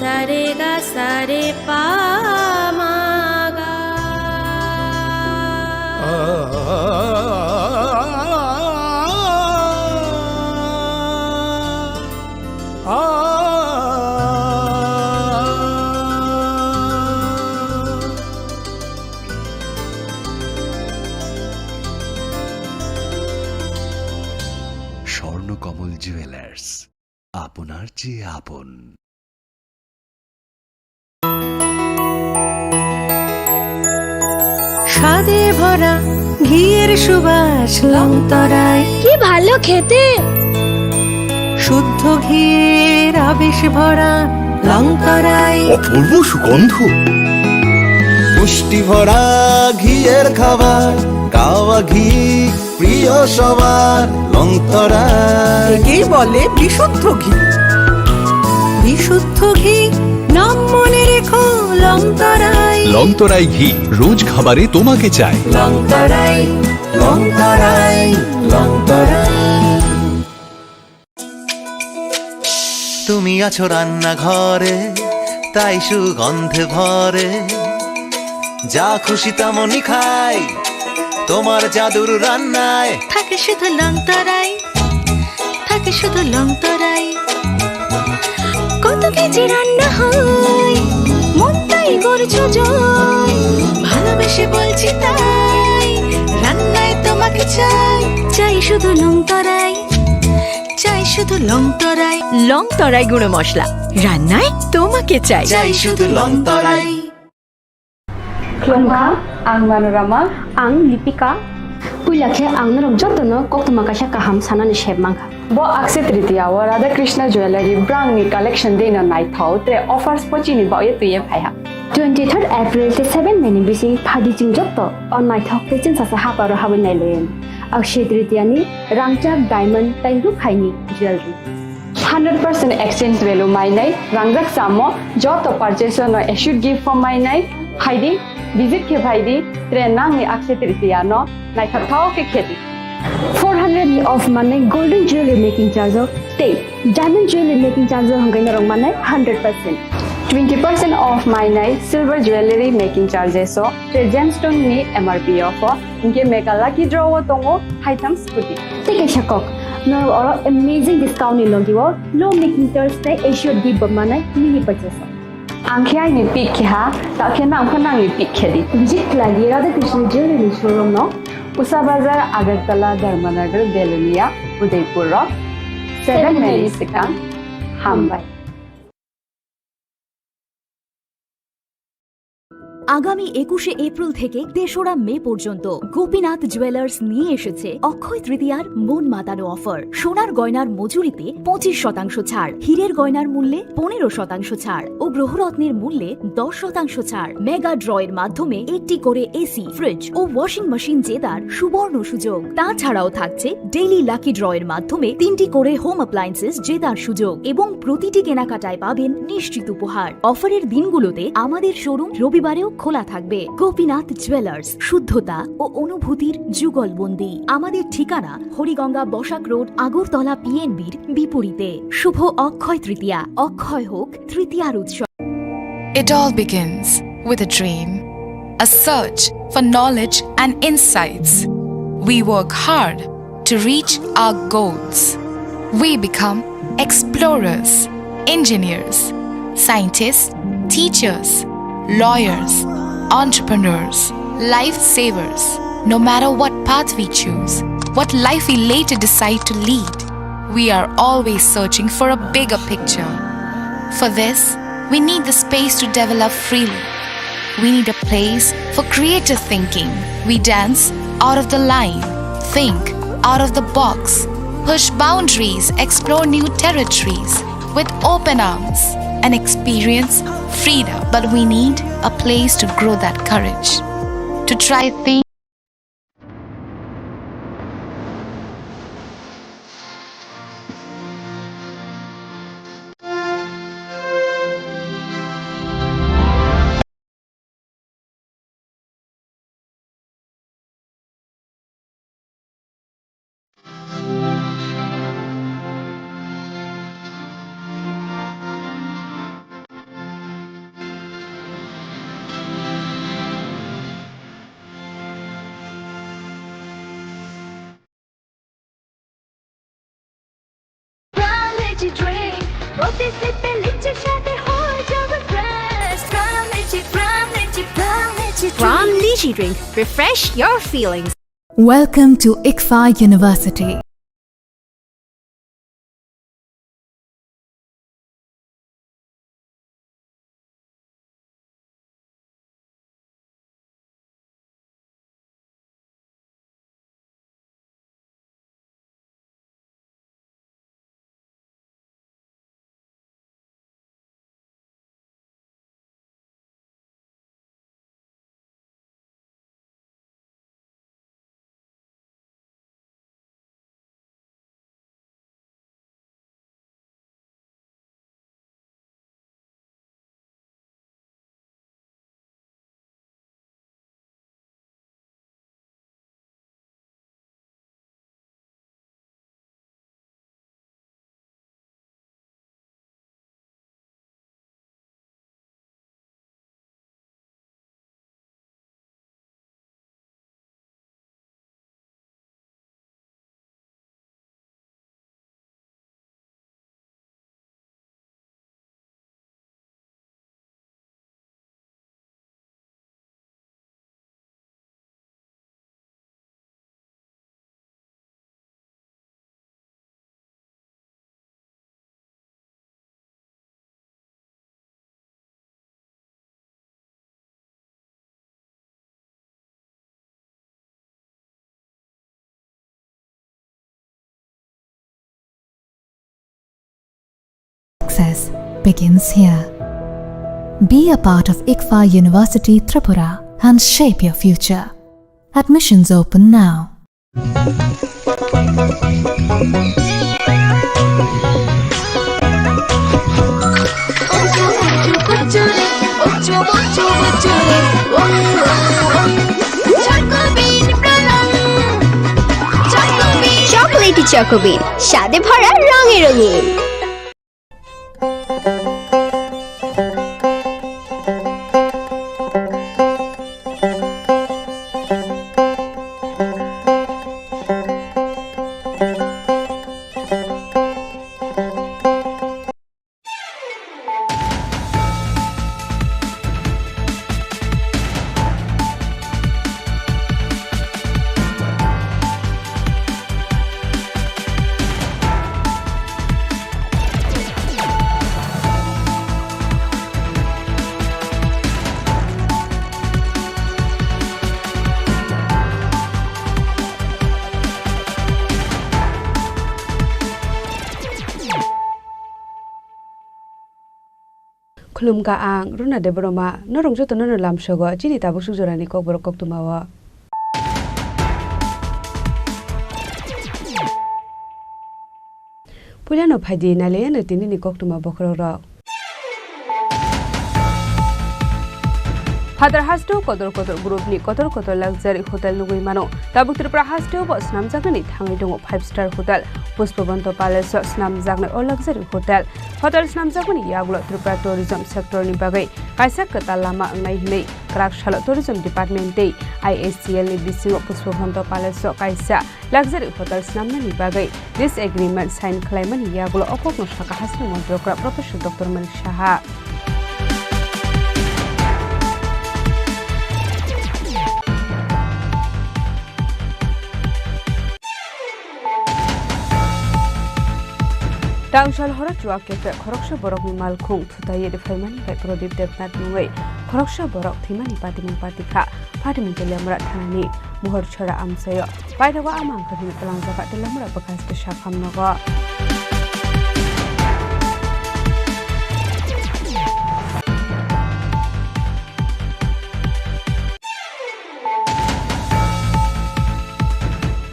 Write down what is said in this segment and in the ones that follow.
সারে গা সারে পা মা গা। স্বর্ণকমল জুয়েলার্স, আপনার চেয়ে আপন। স্বাদে ভরা ঘিয়ের সুবাস লংতরায়, কি ভালো খেতে। শুদ্ধ ঘিয়ের আবেশ ভরা লংতরায়, অপূর্ব সুগন্ধ। পুষ্টি ভরা ঘিয়ের খাবার, গাওয়া ঘি প্রিয় সবার লংতরায়। একেই বলে বিশুদ্ধ ঘি। বিশুদ্ধ ঘি নাম মনে রেখো লংতরায়। লংতরাই ঘি রোজ খাবারে তোমাকে চাই। লংতরায়, লংতরায়, লংতরায়। তুমি আছো রান্নাঘরে, তাই সুগন্ধে ভরে, যা খুশি তেমনই খাই তোমার জাদুর রান্নায়। থাকে শুধু লংতরায়, থাকে শুধু লংতরায়। কত কেজি রান্না হয়, মন তাই করছো জয়। ভালোবেসে বলছি তাই, রান্নায় তোমাকে চাই। চাই শুধু লংতরায়, চাই শুধু লংতরায়। লংতরায় গুঁড়ো মশলা, রান্নায় তোমাকে চাই। চাই শুধু Longtharai. Klongha, ang Manorama, ang Lipika. Puilakhe ang narok jotono koktuma kasha kaham sanani shebmangha. Bo Akshaya Tritiya wa Radha Krishna Jewelry brand ni collection de na nai thau tre offers pochini ba ye tuye phaiha. 23rd April te 7 meni bising phadi ching jotto on nai thok te chin sasa ha paro habin nai len. Akshaya Tritiya ni rangchak diamond tai ru khaini jewelry. 100% exchange value mai nai rangjak samo joto purchase no should give for mai nai haidi visit ke bhaidi tre nang ni Akshaya Tritiya no nai thau ke kheti. 400 ni off mane golden jewelry making charge of te diamond jewelry making charge hongai na rong mane 100%. 20% off my night silver jewelry making charges so tre gemstone ni MRP offer inke mega lucky draw tongo item scooty Take a shakok. No oro amazing discount ni logi wo low making charge te should give mane mini purchase. angkhai ni pik kha ta khena angkhana ni pik khedi Visit lagi Radha Krishna Jewelry showroom no Usa Bazar Agartala Dharmanagar Belunia Udaipur Rock 7 Mexican Hambai আগামী 21শে April থেকে 3রা মে পর্যন্ত Gopinath jewellers নিয়ে এসেছে অক্ষয় তৃতীয়ার মন মাতানো offer. সোনার গয়নার মজুরিতে 25% ছাড়, হীরের গয়নার মূল্যে 15% ছাড় ও গ্রহরত্নের মূল্যে 10% ছাড়। মেগা ড্রয়ের মাধ্যমে একটি করে এসি, ফ্রিজ ও ওয়াশিং মেশিন জেতার সুবর্ণ সুযোগ। তাছাড়াও থাকছে ডেইলি লাকি ড্রয়ের মাধ্যমে 3টি করে হোম অ্যাপ্লায়েন্সেস জেতার সুযোগ এবং প্রতিটি কেনাকাটায় পাবেন নিশ্চিত উপহার। অফারের দিনগুলোতে আমাদের শোরুম রবিবারেও খোলা থাকবে। গোপীনাথ জুয়েলার্স, শুদ্ধতা ও অনুভূতির যুগলবন্দি। আমাদের ঠিকানা হরিগঙ্গা বসাক রোড, আগরতলা পিএনবির বিপরীতে। শুভ অক্ষয় তৃতীয়া, অক্ষয় হোক তৃতীয়ার উৎসব। It all begins with a dream, a search for knowledge and insights. We work hard to reach our goals. We become explorers, engineers, scientists, teachers, lawyers, entrepreneurs, lifesavers. No matter what path we choose, what life we later decide to lead, we are always searching for a bigger picture. For this, we need the space to develop freely. We need a place for creative thinking. We dance out of the line, think out of the box, push boundaries, explore new territories with open arms and experience freedom. But we need a place to grow that courage, to try things. energy drink প্রতি সিপে লিচি সাথে হয়ে যাবে fresh From Lychee Drink, refresh your feelings. Welcome to Englsih University. Success begins here. Be a part of Englsih University Tripura and shape your future. Admissions open now. চকোলেটি চকোবিন স্বাদে ভরা রঙে রঙিন Khulumka ang runa de broma norong joto no lam shogo chini tabuk sujorani kok borok kok tumawa Pulano phaidi nale ne tinini kok tuma bokro ro Father Hasto kotor group ni kotor luxury hotel nugui mano tabuk Tripura Hasto bo snam jagani thangai dongo 5-star hotel Pushpabanto Palace snam jagna o luxury hotel hotel snam jagani yaglo Tripura tourism sector ni bagai kaisa kata lama ngai hinai Krakshalo tourism department dei ISCL ni bisingo Pushpabanto Palace kaisa luxury hotel snam ni bagai this agreement sign khlaimani yaglo opokno shaka hasni montrokra Professor Dr. Malik Shaha Tangshal horat ruakete khoroksha borok ni malkhung thutaye de faimani bai prodip devnath nungai khoroksha borok thimani patimung patikha patimung telamra thanani muhor chhara amsayo paitawa amang khani plangjaga telamra bakaste shakham naga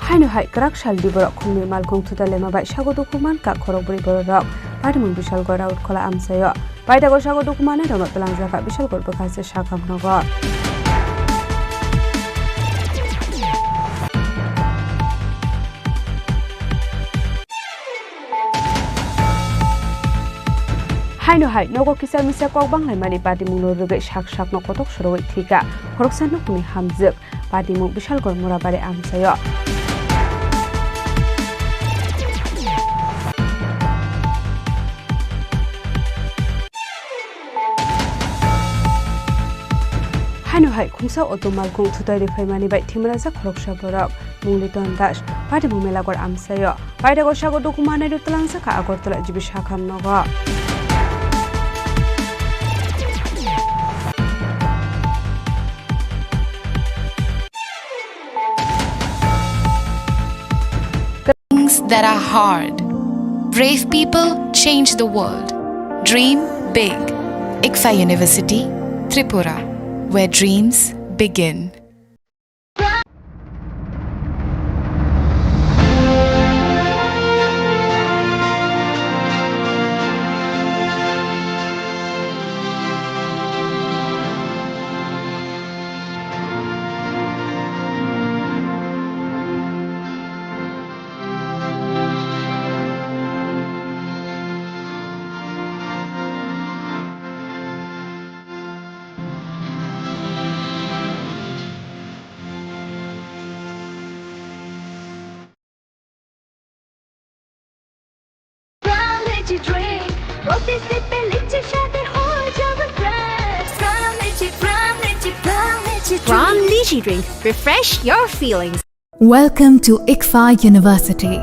Haino hai Krakshal diborok khungni malkhung thutalema bai sagodokuman ka khorokbri borok patimung bishal gora utkhola amsayo paitago sagodokumane rama plangjaga bishal gor bakaste shakham naga Haino hai nogo kisar misa kok banglai mani patimung no rugai sak no kotok soroi thika khoroksan no kuni hamjuk patimung bishal gor morabare amsayo hai khungsa otomal khung thutai re phaimani bai thimra sa khoroksa borok mungliton das party mumela gor amsayo paida gor sago dokumane ru tlang sa ka agortala jibi shakham nogo Things that are hard. Brave people change the world. Dream big. Englsih University, Tripura, where dreams begin. From Lychee Drink, refresh your feelings. Welcome to Englsih University.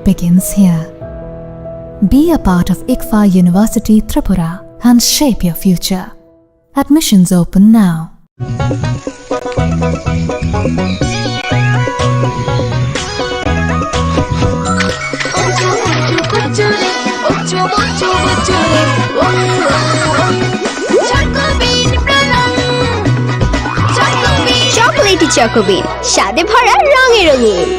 Begins here. Be a part of Englsih University Tripura and shape your future. Admissions open now. চকোলেটি চকোবিন স্বাদে ভরা রঙে রঙিন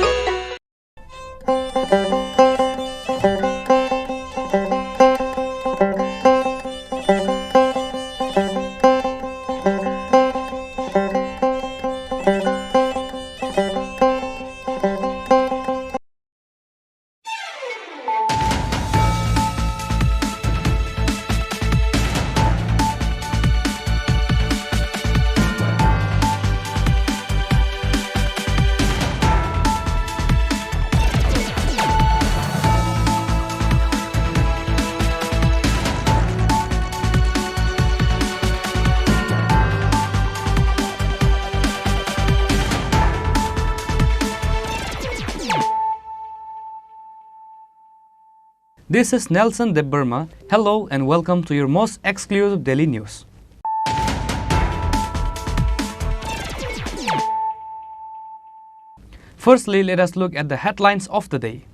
This is Nelson Debburma. Hello and welcome to your most exclusive daily news. Firstly, let us look at the headlines of the day.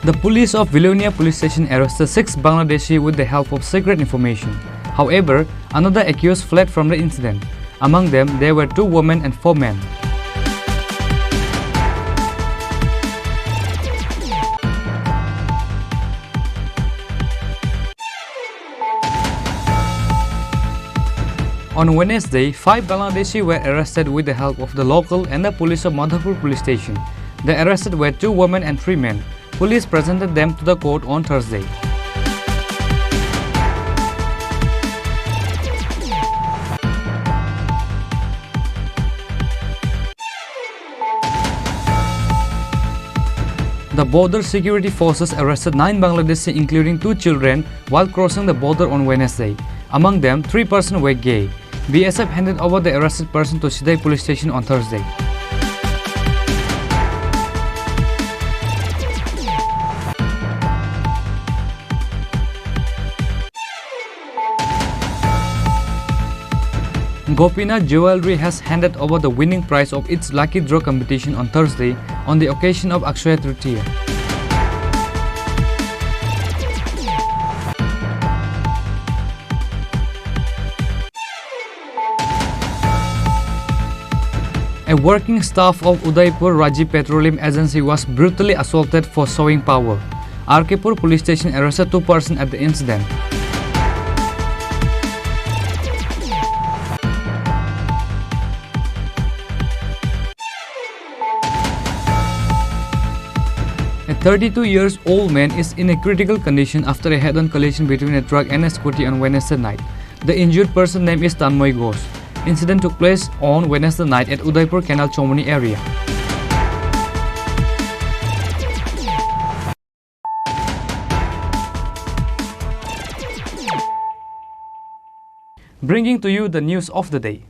The police of Vilonia police station arrested 6 Bangladeshi with the help of secret information. However, another accused fled from the incident. Among them, there were 2 women and 4 men. On Wednesday, 5 Bangladeshi were arrested with the help of the local and the police of Madhapur police station. The arrested were 2 women and 3 men. Police presented them to the court on Thursday. The border security forces arrested 9 Bangladeshi, including 2 children, while crossing the border on Wednesday. Among them, 3 persons were gay. BSF handed over the arrested person to Sidai police station on Thursday. Gopinath Jewelry has handed over the winning prize of its lucky draw competition on Thursday on the occasion of Akshaya Tritiya. A working staff of Udaipur Raji Petroleum Agency was brutally assaulted for showing power. RKpur police station arrested 2 persons at the incident. A 32-year-old man is in a critical condition after a head-on collision between a truck and a scooty on Wednesday night. The injured person's name is Tanmoy Ghosh. Incident took place on Wednesday night at Udaipur Canal Chomoni area. Bringing to you the news of the day.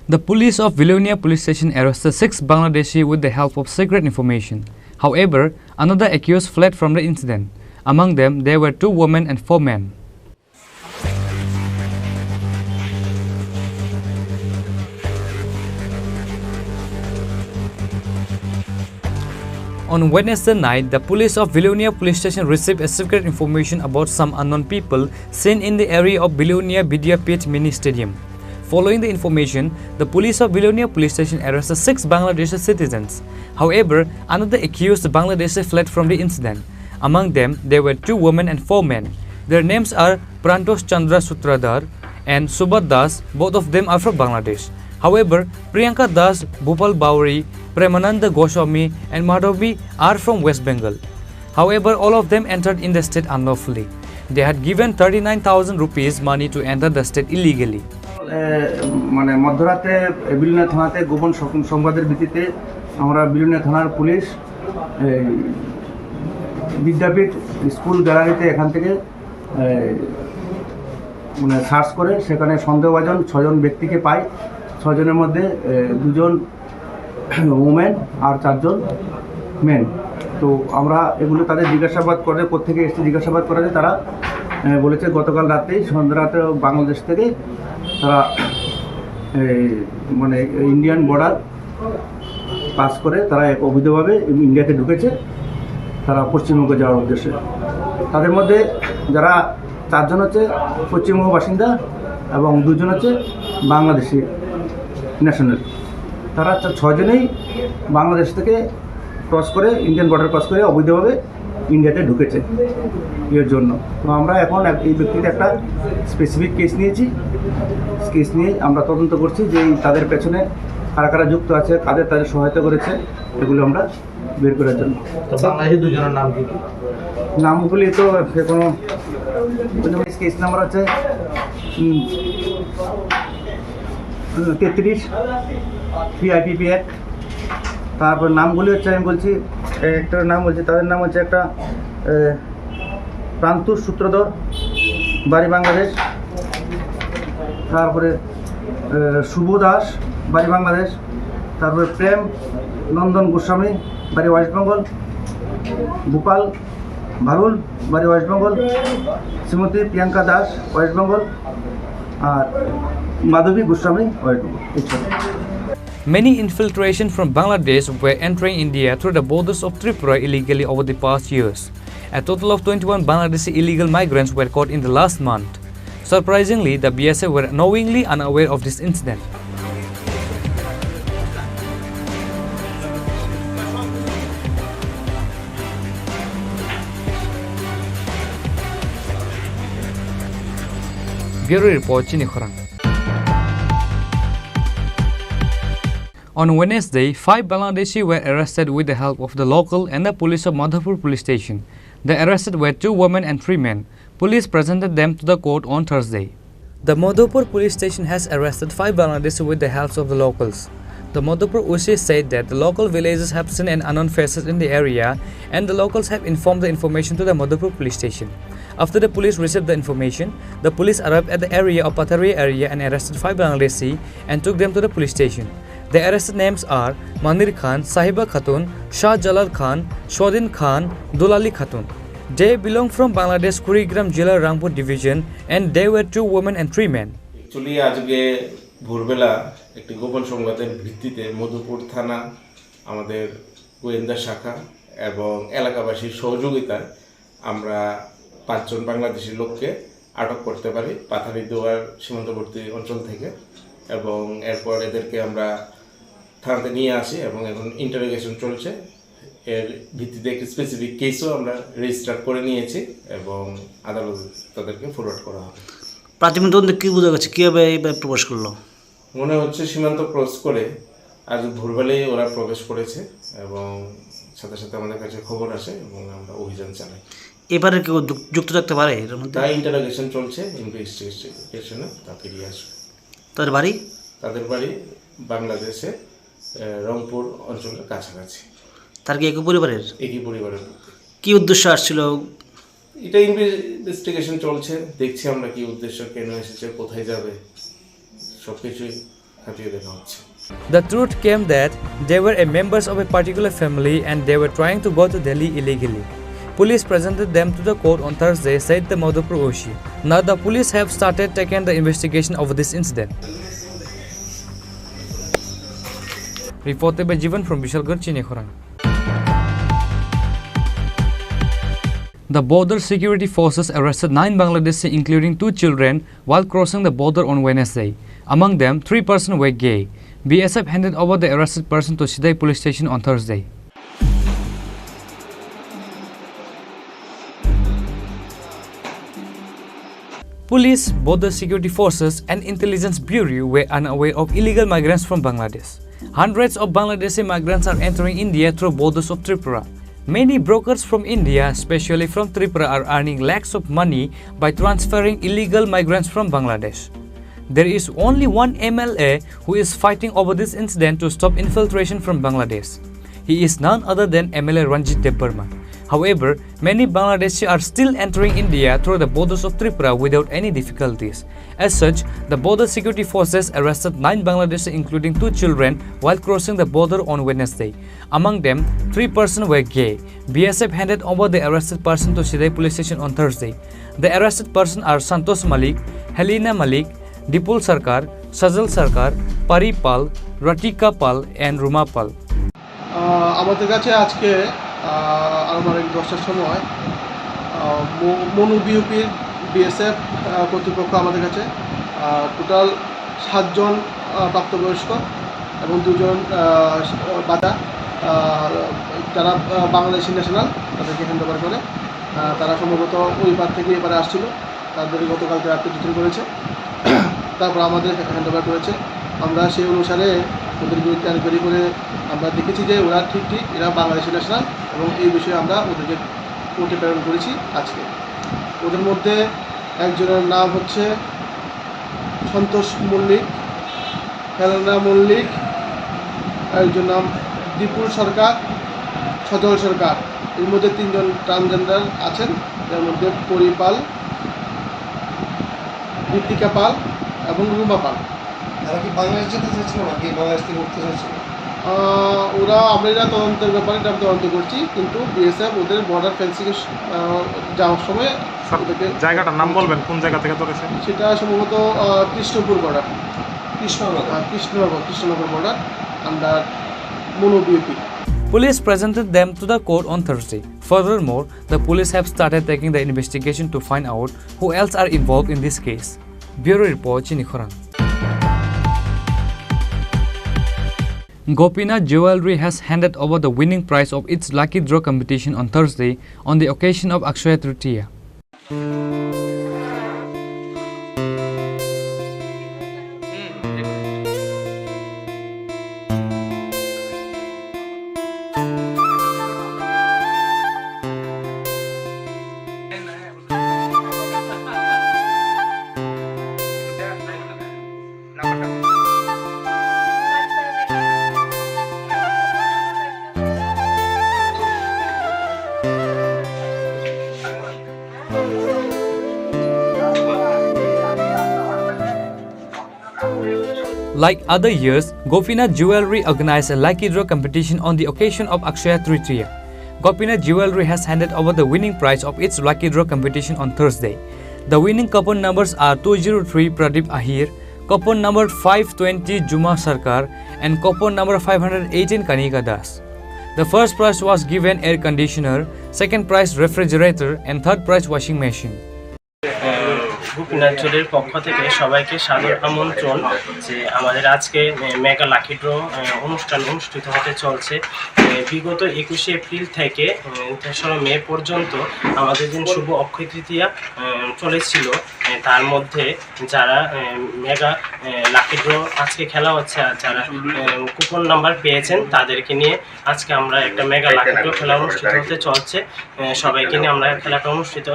The police of Vilonia police station arrested 6 Bangladeshi with the help of secret information. However, another accused fled from the incident. Among them, there were 2 women and 4 men. On Wednesday night, the police of Vilonia police station received a secret information about some unknown people seen in the area of Vilonia Vidyapith mini stadium. Following the information, the police of Vilonia police station arrested 6 Bangladeshi citizens. However, another accused Bangladeshi fled from the incident. Among them, there were 2 women and 4 men. Their names are Prantosh Chandra Sutradhar and Subhat Das. Both of them are from Bangladesh. However, Priyanka Das, Bhupal Bauri, Premananda Goswami and Madhavi are from West Bengal. However, all of them entered in the state unlawfully. They had given 39,000 rupees money to enter the state illegally. মানে মধ্যরাতে বিলুনিয়া থানাতে গোপন সংবাদের ভিত্তিতে আমরা বিলুনিয়া থানার police বিদ্যাপীঠ school গ্যালারিতে এখান থেকে মানে সার্চ করে সেখানে সন্দেহভাজন 6 জন ব্যক্তিকে পাই। 6 জনের মধ্যে 2 জন ওমেন আর 4 জন মেন। তো আমরা এগুলো তাদের জিজ্ঞাসাবাদ করে কোত্থেকে এসে জিজ্ঞাসাবাদ করাতে তারা বলেছে গতকাল রাতেই সন্ধ্যা রাতে বাংলাদেশ থেকে তারা মানে ইন্ডিয়ান বর্ডার পাস করে তারা অবৈধভাবে ইন্ডিয়াতে ঢুকেছে, তারা পশ্চিমবঙ্গে যাওয়ার উদ্দেশ্যে। তাদের মধ্যে যারা 4 জন হচ্ছে পশ্চিমবঙ্গ বাসিন্দা এবং 2 জন হচ্ছে বাংলাদেশি ন্যাশনাল। তারা 6 জনেই বাংলাদেশ থেকে ক্রস করে ইন্ডিয়ান বর্ডার ক্রস করে অবৈধভাবে ইন্ডিয়াতে ঢুকেছে এর জন্য। তো আমরা এখন এই ব্যক্তির একটা স্পেসিফিক কেস নিয়েছি। কেস নিয়ে আমরা তদন্ত করছি যে তাদের পেছনে কারা কারা যুক্ত আছে, কাদের তাদের সহায়তা করেছে, এগুলো আমরা বের করার জন্য। বাংলাদেশি 2 জনের নাম কি? নামগুলি তো কোনো কেস নাম্বার আছে 33 PIPP অ্যাক্ট। তারপর নামগুলি হচ্ছে আমি বলছি, একটার নাম বলছি, তাদের নাম হচ্ছে একটা প্রান্তুষ সূত্রধর, বাড়ি বাংলাদেশ। তারপরে শুভ দাস, বাড়ি বাংলাদেশ। তারপরে প্রেম নন্দন গোস্বামী, বাড়ি ওয়েস্ট বেঙ্গল। গোপাল ভারুল, বাড়ি ওয়েস্ট বেঙ্গল। শ্রীমতী প্রিয়াঙ্কা দাস, ওয়েস্ট বেঙ্গল। আর Madhabi Goswami, West Bengal. Many infiltration from Bangladesh were entering India through the borders of Tripura illegally over the past years. A total of 21 Bangladeshi illegal migrants were caught in the last month. Surprisingly, the BSF were knowingly unaware of this incident. Bureau Report, Chini Khorang. On Wednesday, 5 Bangladeshi were arrested with the help of the local and the police of Madhapur police station. The arrested were 2 women and 3 men. Police presented them to the court on Thursday. The Madhapur police station has arrested 5 Bangladeshi with the help of the locals. The Madhapur OC said that the local villagers have seen an unknown faces in the area and the locals have informed the information to the Madhapur police station. After the police received the information, the police arrived at the area of Patari area and arrested 5 Bangladeshi and took them to the police station. The arrested names are Manir Khan, Sahiba Khatun, Shah Jalal Khan, Swadin Khan, Dulali Khatun. They belong from Bangladesh Kurigram Jilla Rangpur division and they were 2 women and 3 men. Actually, আজকে ভোরবেলা একটি গোপন সংবাদের ভিত্তিতে মধুপুর থানা আমাদের গোয়েন্দা শাখা এবং এলাকাবাসীর সহযোগিতায় আমরা 5 জন বাংলাদেশি লোককে আটক করতে পারি পাথারি দুয়ার সীমান্তবর্তী অঞ্চল থেকে এবং এরপর এদেরকে আমরা থানাতে নিয়ে আসি এবং এখন ইন্টারোগেশন চলছে এর ভিত্তিতে একটি স্পেসিফিক কেসও আমরা রেজিস্টার করে নিয়েছি এবং আদালতে তাদেরকে ফরওয়ার্ড করা হবে প্রাথমিক তদন্তে কি বোঝা গেছে কিভাবে এইভাবে প্রবেশ করলো মনে হচ্ছে সীমান্ত ক্রস করে আজ ভোরবেলায় ওরা প্রবেশ করেছে এবং সাথে সাথে আমাদের কাছে খবর আসে এবং আমরা অভিযান চালাই এবারে কেউ যুক্ত থাকতে পারে এর মধ্যে তাই ইন্টারোগেশন চলছে ইনভেস্টিগেশনে তাকে নিয়ে আসবে তাদের বাড়ি বাংলাদেশে রংপুর অঞ্চলের কাছাকাছি তার কি একই পরিবারের কি উদ্দেশ্য আসছিল এটা ইনভেস্টিগেশন চলছে দেখছি আমরা কি উদ্দেশ্য কেন এসেছে কোথায় যাবে সবকিছুই খতিয়ে দেখা হচ্ছে The truth came that they were members of a particular family and they were trying to go to Delhi illegally. Police presented them to the court on Thursday, said the Madhapur OC. Now the police have started taking the investigation of this incident. Reported by Jivan from Vishalgarh, Chini Khorang. The border security forces arrested 9 Bangladeshi including 2 children while crossing the border on Wednesday. Among them, 3 persons were gay. BSF handed over the arrested person to Sidai police station on Thursday. Police, border security forces and intelligence bureau were unaware of illegal migrants from Bangladesh. Hundreds of Bangladeshi migrants are entering India through borders of Tripura. Many brokers from India, especially from Tripura, are earning lakhs of money by transferring illegal migrants from Bangladesh. There is only one MLA who is fighting over this incident to stop infiltration from Bangladesh. He is none other than MLA Ranjit Debbarma. However, many Bangladeshi are still entering India through the borders of Tripura without any difficulties. As such, the border security forces arrested 9 Bangladeshi including 2 children while crossing the border on Wednesday. Among them, 3 persons were gay. BSF handed over the arrested person to Sidai police station on Thursday. The arrested persons are Santosh Malik, Helena Malik, Dipul Sarkar, Sajal Sarkar, Pari Pal, Ratika Pal and Ruma Pal. আমাদের কাছে আজকে আমার 10টার সময় Manu বিউপির BSF কর্তৃপক্ষ আমাদের কাছে total 7 জন প্রাপ্তবয়স্ক এবং 2 জন বাচ্চা যারা বাংলাদেশি ন্যাশনাল তাদেরকে হ্যান্ডওভার করে তারা সম্ভবত ওই পার থেকে এবারে আসছিল তাদের গতকালকে রাতে ডিটেইন করেছে তারপর আমাদের হ্যান্ডওভার করেছে আমরা সেই অনুসারে ওদের বিরুদ্ধে এনকোয়ারি করে আমরা দেখেছি যে ওরা ঠিক এরা বাংলাদেশি ন্যাশনাল এবং এই বিষয়ে আমরা ওদেরকে কোর্টে প্রেরণ করেছি আজকে ওদের মধ্যে একজনের নাম হচ্ছে সন্তোষ মল্লিক, হেলেনা মল্লিক, একজন নাম দীপুল সরকার, সজল সরকার। এর মধ্যে 3 জন ট্রান্সজেন্ডার আছেন যার মধ্যে পরিপাল, ঋতিকা পাল এবং রুমা পাল। তারা কি বাংলাদেশ যেতে চাইছিল নাকি বাংলাদেশ থেকে উঠতে চাইছিল? ওরা আমরা তদন্তের ব্যাপারে এটা তদন্ত করছি কিন্তু বিএসএফ ওদের বর্ডার ফেন্সিংয়ে যাওয়ার সময় ওদেরকে জায়গাটার নাম বলবেন কোন জায়গা থেকে ধরেছে? সেটা সম্ভবত Krishnapur border, Krishnanagar border under Manu BUP. Police presented them to the court on Thursday. Furthermore, the police have started taking the investigation to find out who else are involved in this case. Bureau Report, Chini Khorang. Gopinath Jewelry has handed over the winning prize of its lucky draw competition on Thursday on the occasion of Akshaya Tritiya. Like other years, Gopinath Jewelry organized a lucky draw competition on the occasion of Akshaya Tritiya. Gopinath Jewelry has handed over the winning prize of its lucky draw competition on Thursday. The winning coupon numbers are 203 Pradeep Ahir, coupon number 520 Juma Sarkar, and coupon number 518 Kanika Das. The first prize was given air conditioner, second prize refrigerator, and third prize washing machine. Gopinath জুয়েলের পক্ষ থেকে সবাইকে সাদর আমন্ত্রণ যে আমাদের আজকে mega lucky draw অনুষ্ঠান অনুষ্ঠিত হতে চলছে। বিগত 21 এপ্রিল থেকে 3রা মে পর্যন্ত আমাদের দিন শুভ অক্ষয় তৃতীয়া চলেছিল। তার মধ্যে যারা মেগা লাকি ড্র আজকে খেলা হচ্ছে আর যারা কুপন নাম্বার পেয়েছেন তাদেরকে নিয়ে আজকে আমরা একটা মেগা লাকি ড্র খেলা অনুষ্ঠিত হতে চলছে। সবাইকে নিয়ে আমরা খেলাটা অনুষ্ঠিত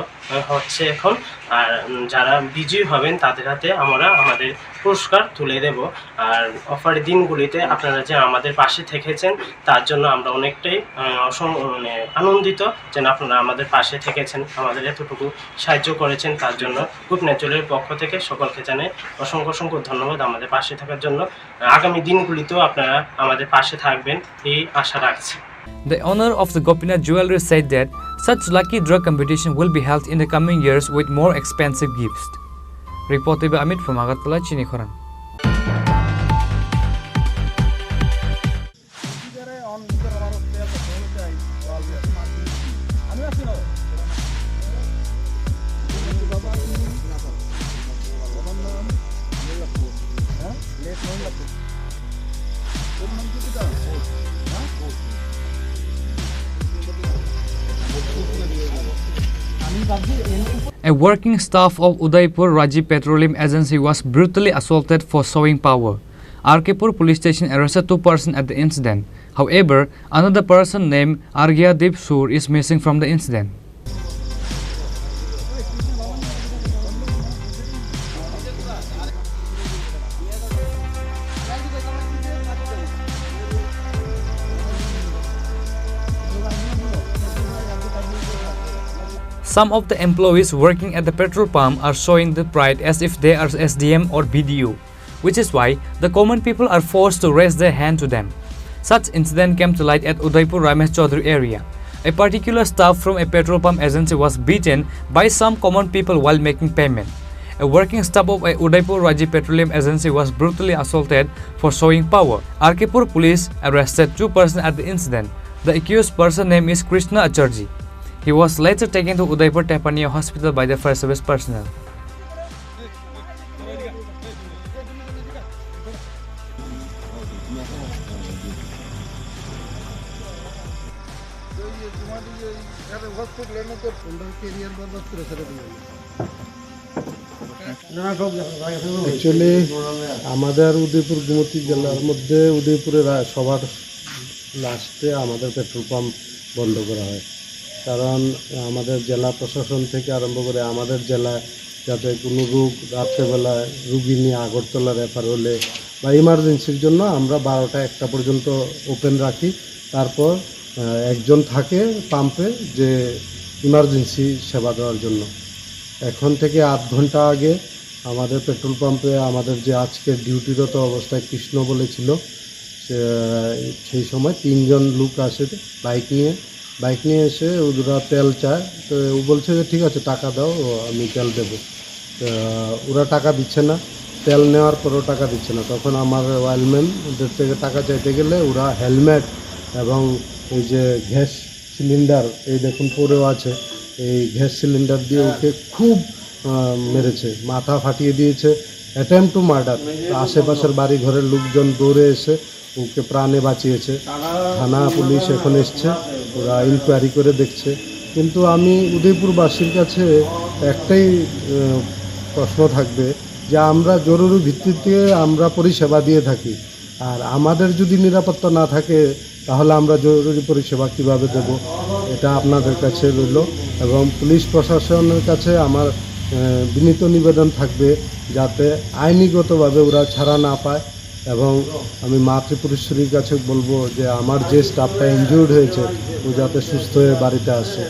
হচ্ছে এখন। আর যারা বিজয়ী হবেন তাদের হাতে আমরা আমাদের পুরস্কার তুলে দেব। আর অফারের দিনগুলিতে আপনারা যে আমাদের পাশে থেকেছেন তার জন্য আমরা অনেকটাই আনন্দিত যে আপনারা আমাদের পাশে থেকেছেন, আমাদের এতটুকু সাহায্য করেছেন তার জন্য গোপীনাথ জুয়েলের পক্ষ থেকে সকলকে জানাই অসংখ্য অসংখ্য ধন্যবাদ আমাদের পাশে থাকার জন্য। আগামী দিনগুলিতেও আপনারা আমাদের পাশে থাকবেন এই আশা রাখছি। The owner of the Gopinath Jewelry said that such lucky draw competition will be held in the coming years with more expensive gifts. Reported by Amit from Agartala, Chini Khorang. A working staff of Udaipur Raji Petroleum Agency was brutally assaulted for showing power. Arkepur police station arrested 2 persons at the incident. However, another person named Argyadip Sur is missing from the incident. Some of the employees working at the petrol pump are showing the pride as if they are SDM or BDO, which is why the common people are forced to raise their hand to them. Such incident came to light at Udaipur Ramesh Chaudhary area. A particular staff from a petrol pump agency was beaten by some common people while making payment. A working staff of a Udaipur Raji Petroleum Agency was brutally assaulted for showing power. Arkepur police arrested 2 persons at the incident. The accused person name is Krishna Acharji. He was later taken to Udaipur Tepania Hospital by the fire service personnel. Actually আমাদের উদয়পুর গোমতী জেলার মধ্যে উদয়পুরের সবার লাস্টে আমাদের petrol pump বন্ধ করা হয়, কারণ আমাদের জেলা প্রশাসন থেকে আরম্ভ করে আমাদের জেলায় যাতে কোনো রোগ রাত্রেবেলায় রুগী নিয়ে আগরতলা রেফার হলে বা ইমার্জেন্সির জন্য আমরা 12টা 1টা পর্যন্ত ওপেন রাখি। তারপর একজন থাকে পাম্পে যে ইমার্জেন্সি সেবা দেওয়ার জন্য। এখন থেকে 8 ঘন্টা আগে আমাদের পেট্রোল পাম্পে আমাদের যে আজকে ডিউটিরত অবস্থায় কৃষ্ণ বলেছিল, সেই সময় 3 জন লোক আসে বাইক নিয়ে এসে ওরা তেল চায়। তো ও বলছে যে ঠিক আছে টাকা দাও, আমি তেল দেবো। ওরা টাকা দিচ্ছে না, তেল নেওয়ার পরও টাকা দিচ্ছে না। তখন আমার ওয়েলম্যান ওদের থেকে টাকা চাইতে গেলে ওরা হেলমেট এবং এই যে গ্যাস সিলিন্ডার এই দেখুন পড়েও আছে, এই গ্যাস সিলিন্ডার দিয়ে ওকে খুব মেরেছে, মাথা ফাটিয়ে দিয়েছে, অ্যাটেম্প টু মার্ডার। আশেপাশের বাড়ি ঘরের লোকজন দৌড়ে এসে ওকে প্রাণে বাঁচিয়েছে। থানা পুলিশ এখন এসছে, ওরা ইনকোয়ারি করে দেখছে। কিন্তু আমি উদয়পুরবাসীর কাছে একটাই প্রশ্ন থাকবে যে আমরা জরুরি ভিত্তিতে আমরা পরিষেবা দিয়ে থাকি, আর আমাদের যদি নিরাপত্তা না থাকে তাহলে আমরা জরুরি পরিষেবা কীভাবে দেব? এটা আপনাদের কাছে রইল। এবং পুলিশ প্রশাসনের কাছে আমার বিনীত নিবেদন থাকবে যাতে আইনিগতভাবে ওরা ছাড়া না পায়। এবং আমি মাতৃপুরেশ্বরীর কাছে বলবো যে আমার যে স্টাফটা ইনজুর্ড হয়েছে ও যাতে সুস্থ হয়ে বাড়িতে আসে।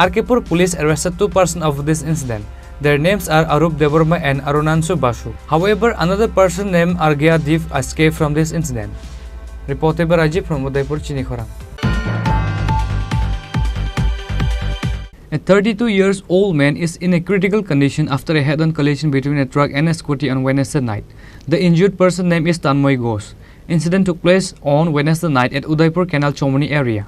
Arkepur police arrested 2 persons of this incident. Their names are Arup Devarma and Arunanshu Basu. However, another person named Argya Deep escaped from this incident. Reported by Rajiv from Udaipur, Chini Khorang. A 32-year-old man is in a critical condition after a head-on collision between a truck and a scooty on Wednesday night. The injured person name is Tanmoy Ghosh. Incident took place on Wednesday night at Udaipur Canal Chomani area.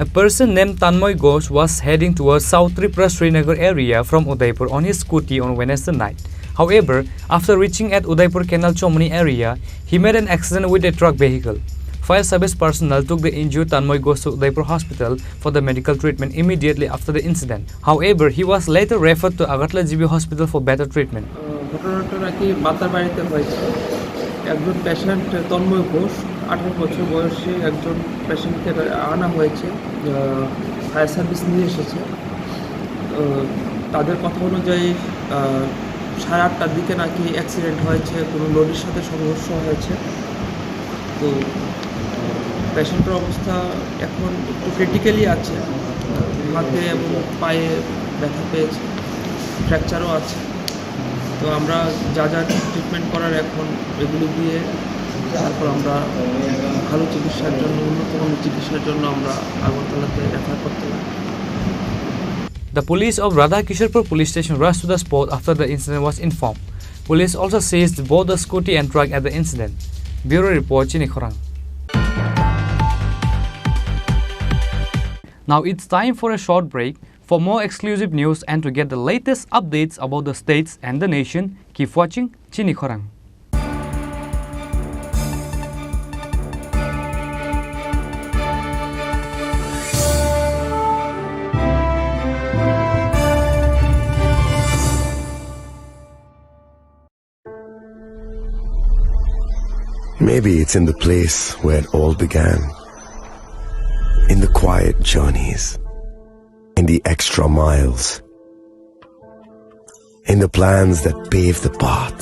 A person named Tanmoy Ghosh was heading towards South Tripura Srinagar area from Udaipur on his scooty on Wednesday night. However, after reaching at Udaipur Canal Chomani area, he made an accident with a truck vehicle. Fire service personnel took the injured Tanmoy Ghosh to Udaipur hospital for the medical treatment immediately after the incident. However, he was later referred to Agartala GB Hospital for better treatment. ঘটনাটা নাকি মাতার বাড়িতে হয়েছে। একজন patient Tanmoy Ghosh 18 বছর বয়সী একজন পেশেন্টকে আনা হয়েছে, ফায়ার সার্ভিস নিয়ে এসেছে। তাদের কথা অনুযায়ী 8:30টার দিকে নাকি অ্যাক্সিডেন্ট হয়েছে, কোনো লরির সাথে সংঘর্ষ হয়েছে। তো পেশেন্টের অবস্থা এখন একটু ক্রিটিক্যালি আছে, হাতে এবং পায়ে ব্যথা পেয়েছে, ফ্র্যাকচারও আছে। তো আমরা যা যা ট্রিটমেন্ট করার এখন এগুলো দিয়ে তারপর আমরা ভালো চিকিৎসার জন্য, উন্নত মানের চিকিৎসার জন্য আমরা আগরতলাতে রেফার করতে পারি। The police of Radhakisharpur police station rushed to the spot after the incident was informed. Police also seized both the scooty and truck at the incident. Bureau report, Chini Khorang. Now it's time for a short break. For more exclusive news and to get the latest updates about the states and the nation, keep watching Chini Khorang. Maybe it's in the place where it all began, in the quiet journeys, in the extra miles, in the plans that pave the path.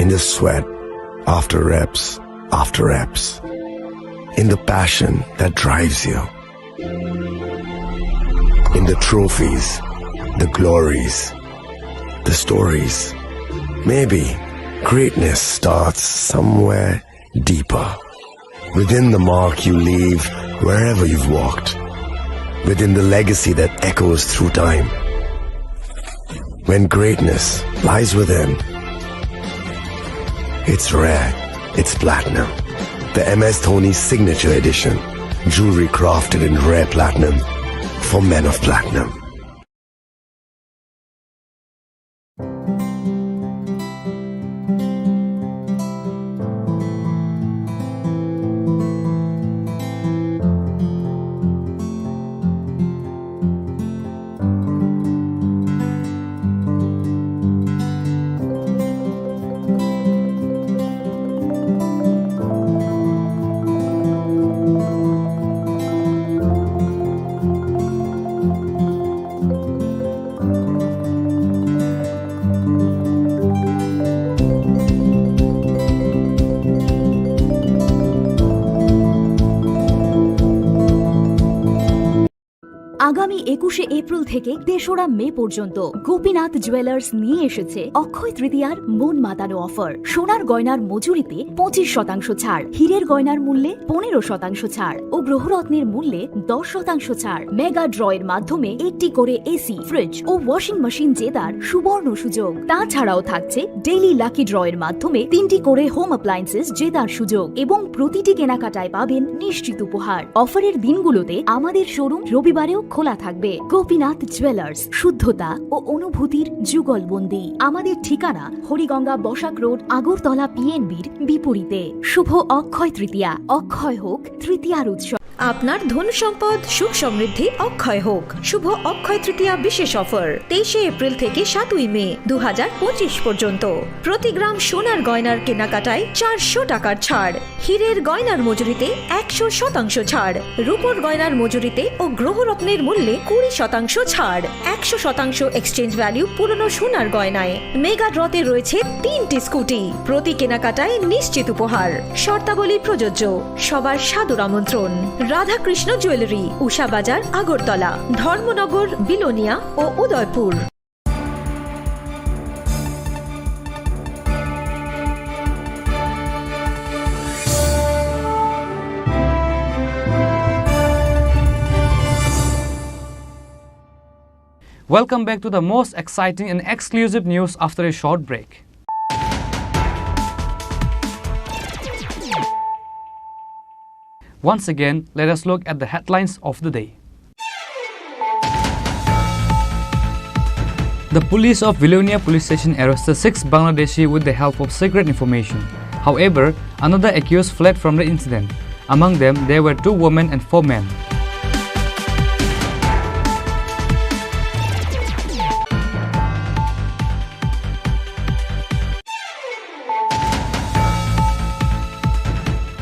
In the sweat after reps, in the passion that drives you, in the trophies, the glories, the stories. Maybe greatness starts somewhere deeper, within the mark you leave wherever you've walked, within the legacy that echoes through time. When greatness lies within, it's rare, it's platinum. The MS Dhoni Signature Edition, jewelry crafted in rare platinum for men of platinum. আগামী 21শে April থেকে 3রা মে পর্যন্ত Gopinath jewellers নিয়ে এসেছে অক্ষয় তৃতীয়ার মন মাতানো offer. সোনার গয়নার মজুরিতে 25% ছাড়, হীরের গয়নার মূল্যে 15% ছাড় ও গ্রহরত্নের মূল্যে 10% ছাড়। মেগা ড্রয়ের মাধ্যমে একটি করে এসি, ফ্রিজ ও ওয়াশিং মেশিন জেতার সুবর্ণ সুযোগ। তাছাড়াও থাকছে ডেইলি লাকি ড্রয়ের মাধ্যমে 3টি করে হোম অ্যাপ্লায়েন্সেস জেতার সুযোগ এবং প্রতিটি কেনাকাটায় পাবেন নিশ্চিত উপহার। অফারের দিনগুলোতে আমাদের শোরুম রবিবারেও খোলা খোলা থাকবে। গোপীনাথ জুয়েলার্স, শুদ্ধতা ও অনুভূতির যুগলবন্দি। আমাদের ঠিকানা হরিগঙ্গা বসাক রোড, আগরতলা পিএনবির বিপরীতে। শুভ অক্ষয় তৃতীয়া, অক্ষয় হোক তৃতীয়ার উৎসব। আপনার ধন সম্পদ সুখ সমৃদ্ধি অক্ষয় হোক। শুভ অক্ষয় তৃতীয়া বিশেষ অফার 23 এপ্রিল থেকে 7 মে 2025 পর্যন্ত। প্রতি গ্রাম সোনার গয়নার কেনাকাটায় 400 টাকার ছাড়, হীরের গয়নার মজুরিতে 100% ছাড়, রূপোর গয়নার মজুরিতে ও গ্রহরত্নের মূল্যে 20% ছাড়, 100% এক্সচেঞ্জ ভ্যালু পুরনো সোনার গয়নায়। মেগা ড্রতে রয়েছে 3টি স্কুটি, প্রতি কেনাকাটায় নিশ্চিত উপহার। শর্তাবলী প্রযোজ্য। সবার সাদর আমন্ত্রণ। রাধাকৃষ্ণ জুয়েলারি, উষা বাজার, আগরতলা, ধর্মনগর, বিলোনিয়া ও Udaipur. Welcome back to the most exciting and exclusive news after a short break. Once again, let us look at the headlines of the day. The police of Vilonia police station arrested 6 Bangladeshi with the help of secret information. However, another accused fled from the incident. Among them, there were 2 women and 4 men.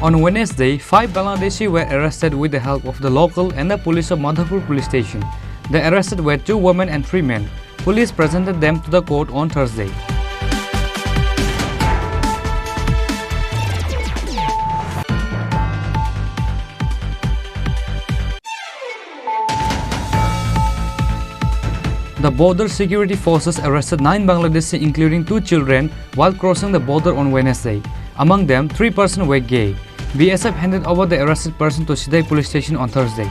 On Wednesday, 5 Bangladeshi were arrested with the help of the local and the police of Madhapur police station. The arrested were 2 women and 3 men. Police presented them to the court on Thursday. The border security forces arrested 9 Bangladeshi, including 2 children, while crossing the border on Wednesday. Among them, 3 persons were gay. BSF handed over the arrested person to Sidai police station on Thursday.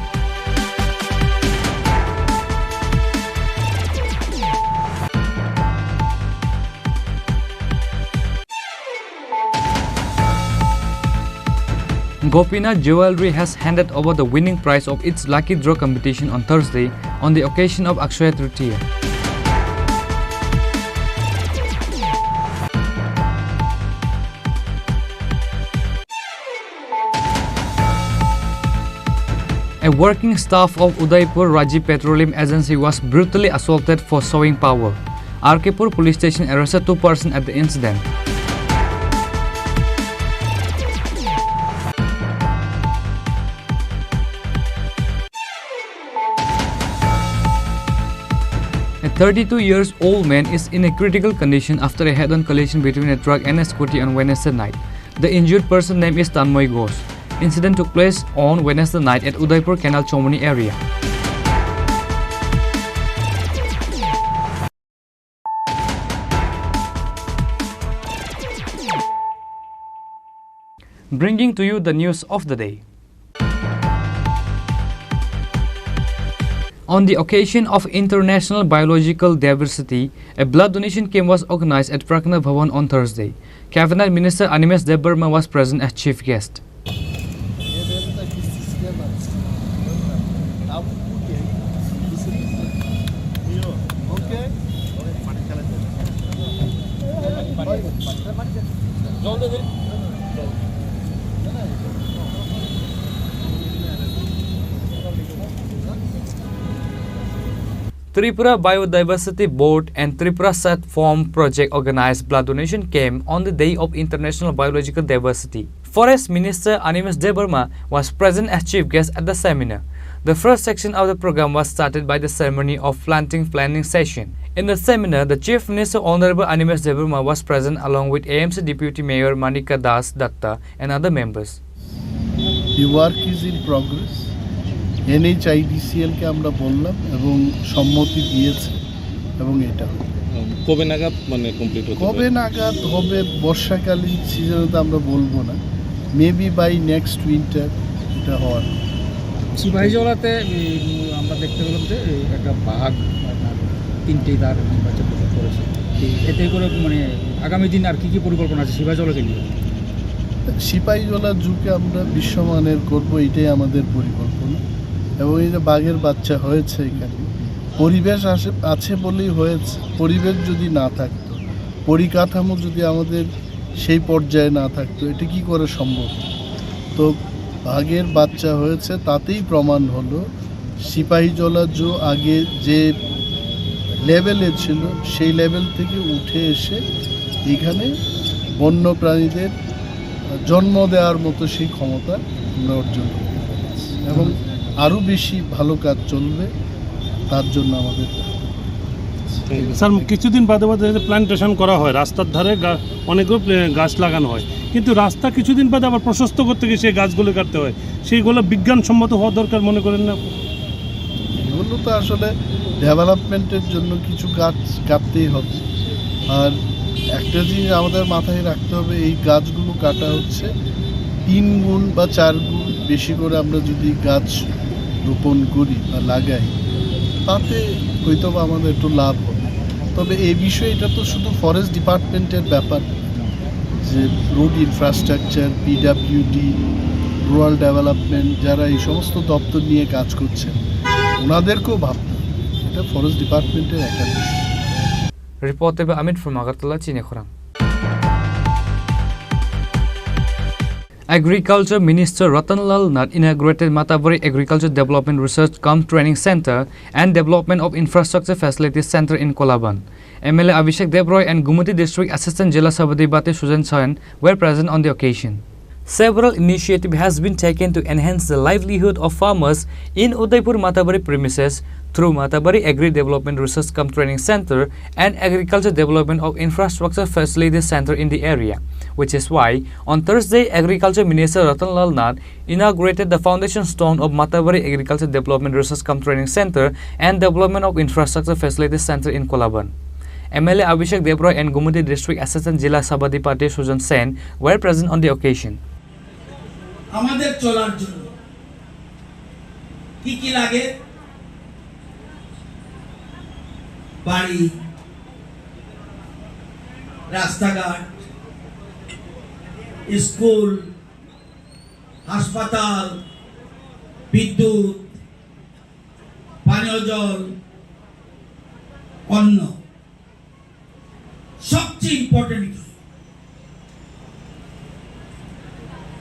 Gopinath Jewelry has handed over the winning prize of its lucky draw competition on Thursday on the occasion of Akshaya Tritiya. A working staff of Udaipur Raji Petroleum Agency was brutally assaulted for showing power. Arkepur police station arrested 2 persons at the incident. A 32-year-old man is in a critical condition after a head-on collision between a truck and a scooty on Wednesday night. The injured person's name is Tanmoy Ghosh. Incident took place on Wednesday night at Udaipur Canal Chomoni area. Bringing to you the news of the day. On the occasion of International Biological Diversity, a blood donation camp was organized at Prakna Bhavan on Thursday. Cabinet Minister Animesh Debarma was present as chief guest. Tripura Biodiversity Board and Tripura Sat Form Project organized blood donation camp on the day of International Biological Diversity. Forest Minister Animesh Debarma was present as chief guest at the seminar. The first section of the program was started by the ceremony of planting session. In the seminar, the Chief Minister Honorable Animesh Debarma was present along with AMC Deputy Mayor Manika Das Datta and other members. The work is in progress. NHIDCL কে আমরা বললাম এবং সম্মতি দিয়েছে এবং এটা কবে নাগাদ মানে কমপ্লিট হবে? কবে নাগাদ হবে বর্ষাকালীন সিজনে তো আমরা বলবো না, মেবি বাই নেক্সট উইন্টার এটা হওয়ার। সিপাহীজলাতে আমরা দেখতে পেলাম যে একটা বাঘ 3টি তার নির্বাচন করেছে, এতে করে মানে আগামী দিন আর কি পরিকল্পনা আছে সিপাহীজলাকে নিয়ে? সিপাহীজলার জুকে আমরা বিশ্বমানের করবো, এটাই আমাদের পরিকল্পনা এবং এই যে বাঘের বাচ্চা হয়েছে এখানে পরিবেশ আছে বলেই হয়েছে। পরিবেশ যদি না থাকতো, পরিকাঠামো যদি আমাদের সেই পর্যায়ে না থাকতো, এটা কি করে সম্ভব? তো বাঘের বাচ্চা হয়েছে তাতেই প্রমাণ হলো সিপাহীজলা আগে যে লেভেলে ছিল সেই লেভেল থেকে উঠে এসে এখানে বন্য প্রাণীদের জন্ম দেওয়ার মতো সেই ক্ষমতা আমরা অর্জন করতে পেরেছি এবং আরও বেশি ভালো কাজ চলবে তার জন্য আমাদের। স্যার, কিছুদিন বাদে বাদে প্ল্যান্টেশন করা হয়, রাস্তার ধারে অনেকগুলো গাছ লাগানো হয়, কিন্তু রাস্তা কিছুদিন বাদে আবার প্রশস্ত করতে গিয়ে সেই গাছগুলো কাটতে হয়। সেইগুলো বিজ্ঞানসম্মত হওয়া দরকার মনে করেন না? এগুলো তো আসলে ডেভেলপমেন্টের জন্য কিছু গাছ কাটতেই হবে। আর একটা জিনিস আমাদের মাথায় রাখতে হবে, এই গাছগুলো কাটা হচ্ছে 3 গুণ বা 4 গুণ বেশি করে আমরা যদি গাছ রোপণ করি বা লাগাই, তাতে হয়তো বা আমাদের একটু লাভ হবে। তবে এই বিষয়ে এটা তো শুধু ফরেস্ট ডিপার্টমেন্টের ব্যাপার, যে road infrastructure, PWD, rural development, যারা এই সমস্ত দপ্তর নিয়ে কাজ করছেন ওনাদেরকেও ভাবতে হবে। এটা ফরেস্ট ডিপার্টমেন্টের একটা বিষয়। Reported by Amit from Agartala, Chini Khorang. Agriculture Minister Ratanlal Nath inaugurated Matabari Agriculture Development Research Cum Training Center and Development of Infrastructure Facilities Center in Kolaban. MLA Abhishek Debroy and Gumati District Assistant Jila Sabadi Bate Sujan Sayan were present on the occasion. Several initiatives has been taken to enhance the livelihood of farmers in Udaipur Matabari premises through Matabari Agri Development Research Cum Training Center and Agriculture Development of Infrastructure Facilities Center in the area, which is why on Thursday Agriculture Minister Ratanlal Nath inaugurated the foundation stone of Matabari Agriculture Development Research Cum Training Center and Development of Infrastructure Facilities Center in Kolaban. MLA Abhishek Debroy and Gumati District Assistant Jila Sabadi Pate Sujan Sen were present on the occasion. আমাদের চলার জন্য কি কি লাগে? বাড়ি, রাস্তাঘাট, school, হাসপাতাল, বিদ্যুৎ, পানীয় জল, অন্ন। সবচেয়ে ইম্পর্টেন্ট কি?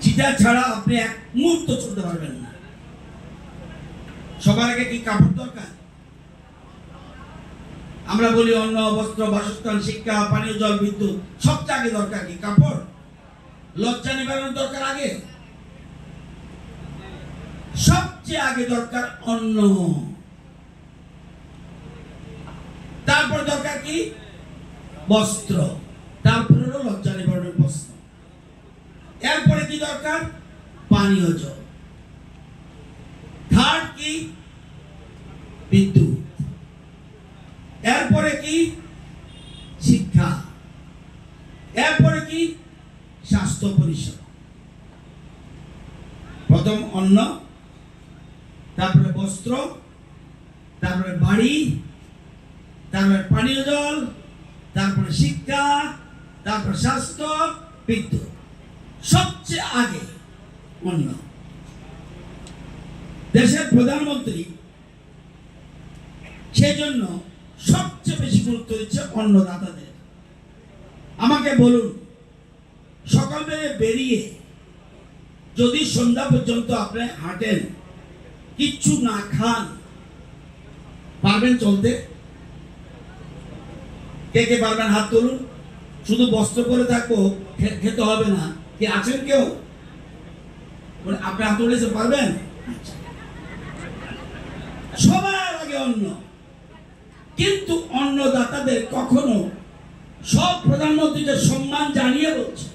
যেটা ছাড়া আপনি এক মুহূর্ত চলতে পারবেন না। সবার আগে কি কাপড় দরকার? আমরা বলি অন্ন, বস্ত্র, বাসস্থান, শিক্ষা, পানীয় জল, বিদ্যুৎ। সবচেয়ে আগে দরকার কি? কাপড়। লজ্জা নিবারণ দরকার আগে। সবচেয়ে আগে দরকার অন্ন। তারপর দরকার কি? বস্ত্র। তারপর হলো লজ্জা নিবারণের বস্ত্র। এরপরে কি দরকার? পানীয় জল। থার্ড কি? বিদ্যুৎ। এরপরে কি? শিক্ষা। এরপরে কি? স্বাস্থ্য পরিষেবা। প্রথম অন্ন, তারপরে বস্ত্র, তারপরে বাড়ি, তারপরে পানীয় জল, তারপরে শিক্ষা, তারপরে স্বাস্থ্য, বিদ্যুৎ। সবচেয়ে আগে অন্ন। দেশের প্রধানমন্ত্রী সেজন্য সবচেয়ে বেশি গুরুত্ব দিচ্ছে অন্নদাতাদের। আমাকে বলুন, সকালবেলা বেরিয়ে যদি সন্ধ্যা পর্যন্ত আপনি হাঁটেন, কিচ্ছু না খান, পারবেন চলতে? কে কে পারবেন হাত তুলুন। শুধু বস্ত্র পরে থাকবো, খেতে হবে না। কি আছেন কেউ? আপনি হাত তুলেছে পারবেন? সবার আগে অন্ন। কিন্তু অন্নদাতাদের কখনো সব প্রধানমন্ত্রীকে সম্মান জানিয়ে বলছে,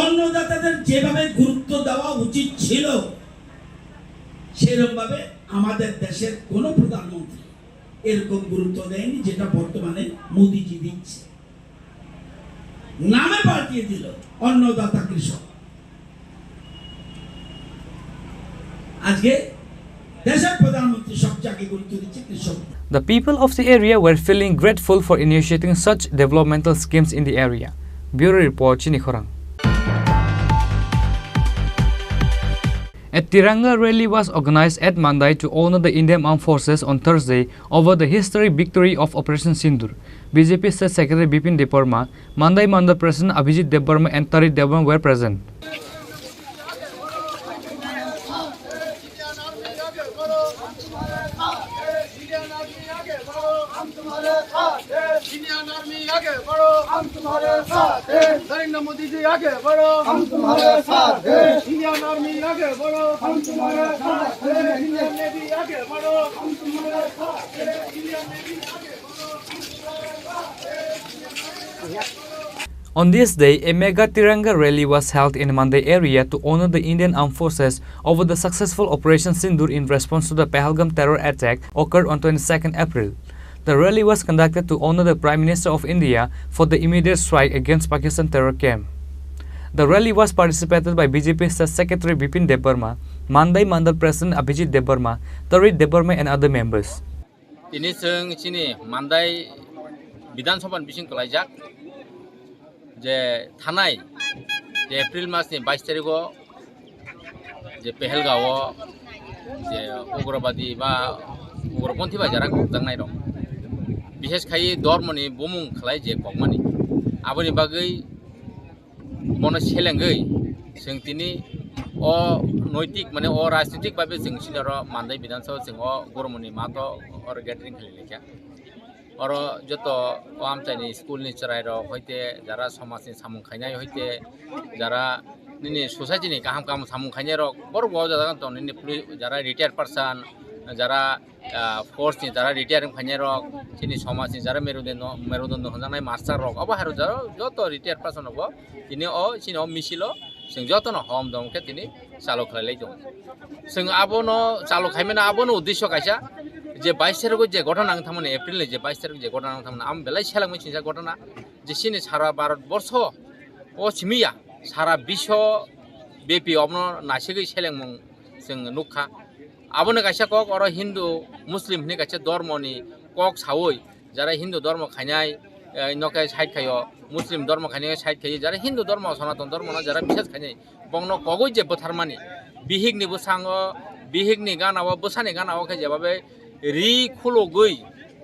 অন্নদাতাদের যেভাবে গুরুত্ব দেওয়া উচিত ছিল সেরকম ভাবে আমাদের দেশের কোন প্রধানমন্ত্রী এরকম গুরুত্ব দেয়নি, যেটা বর্তমানে মোদিজি দিচ্ছে। নামে পাল্টিয়ে দিল অন্নদাতা কৃষক। আজকে দেশের প্রধানমন্ত্রী সবচেয়ে আগে গুরুত্ব দিচ্ছে কৃষক। The people of the area were feeling grateful for initiating such developmental schemes in the area. Bureau Report, Chini Khorang. A Tiranga rally was organized at Mandai to honor the Indian Armed Forces on Thursday over the historic victory of Operation Sindur. BJP State Secretary Bipin Debarma, Mandai Mandal President Abhijit Debarma and Tarit Debarma were present. Narendra Modi ji आगे बढ़ो, हम तुम्हारे साथ हैं। Indian army आगे बढ़ो, हम तुम्हारे साथ हैं। इंडियन नेवी आगे बढ़ो, हम तुम्हारे साथ हैं। इंडियन नेवी आगे On this day, a mega Tiranga rally was held in Mandai area to honor the Indian Armed Forces over the successful Operation Sindur in response to the Pahalgam terror attack occurred on 22nd April. The rally was conducted to honor the Prime Minister of India for the immediate strike against Pakistan terror camp. The rally was participated by BJP State Secretary Bipin Debarma, Mandai Mandal President Abhijit Debarma, Tarit Debarma and other members. Ini seng Chini Mandai Bidan Sopan Bising Kalajak je Thanai je April mas ni 22 tarikh je Pahalgam je Ugrabadi ba Ugraponthi ba jarak jangnai rok বিশেষ খাই ধর্মনি বমুং খালাই যে কমানি আবনি বাগৈ বন সেলেঙ্গৈ जों তিনি অ নৈতিক মানে অ রাজনৈতিক ভাবে जों সিনার মানদাই বিধানসভা जों অ গরমনি মাত অর গ্যাদারিং খাইলেখা অর যত আমচাইনি স্কুলনি চরাইর হইতে যারা সমাজনি সামুং খাইনাই হইতে যারা নিনি সোসাইটিনি কাহাম কাম সামুং খাইনাই রক বড় বড় জায়গা তো নিনি যারা রিটায়ার্ড পারসন যারা ফোর্স ni যারা রিটায়ারিং ফাইনার রক চিনি সমাজ ni যারা মেরুদণ্ড হজানাই মাস্টার রক অব হারু যারা যত রিটায়ার পারসন হব তিনি অ চিনি অ মিছিল जों যতন হম দমকে তিনি চালু খাইলাই দं जों আবনো চালু খাইমেনা আবনো উদ্দেশ্য কাইসা যে 22 তারিখ যে ঘটনা নাংথামনে এপ্রিল যে 22 তারিখ যে ঘটনা নাংথামনে আম বেলাই সেলাংमै চিনসা ঘটনা যে চিনি সারা ভারতবর্ষ ও চিমিয়া সারা বিশ্ব বেপি অবনো নাসিগৈ সেলাংমং जों नुखा আবনে কাইসা কক অর হিন্দু মুসলিম নি কাইসা ধর্মনি কক সাওই যারা হিন্দু ধর্ম খাইনাই নকে সাইড খাইও মুসলিম ধর্ম খাইনাই সাইড খাই যারা হিন্দু ধর্ম সনাতন ধর্ম না যারা বিশ্বাস খাইনাই বংন কগৈ যে বথারমানি বিহিগনি বসাঙ্গ বিহিগনি গানাও বসানি গানাও খাই যেভাবে রি খুলগৈ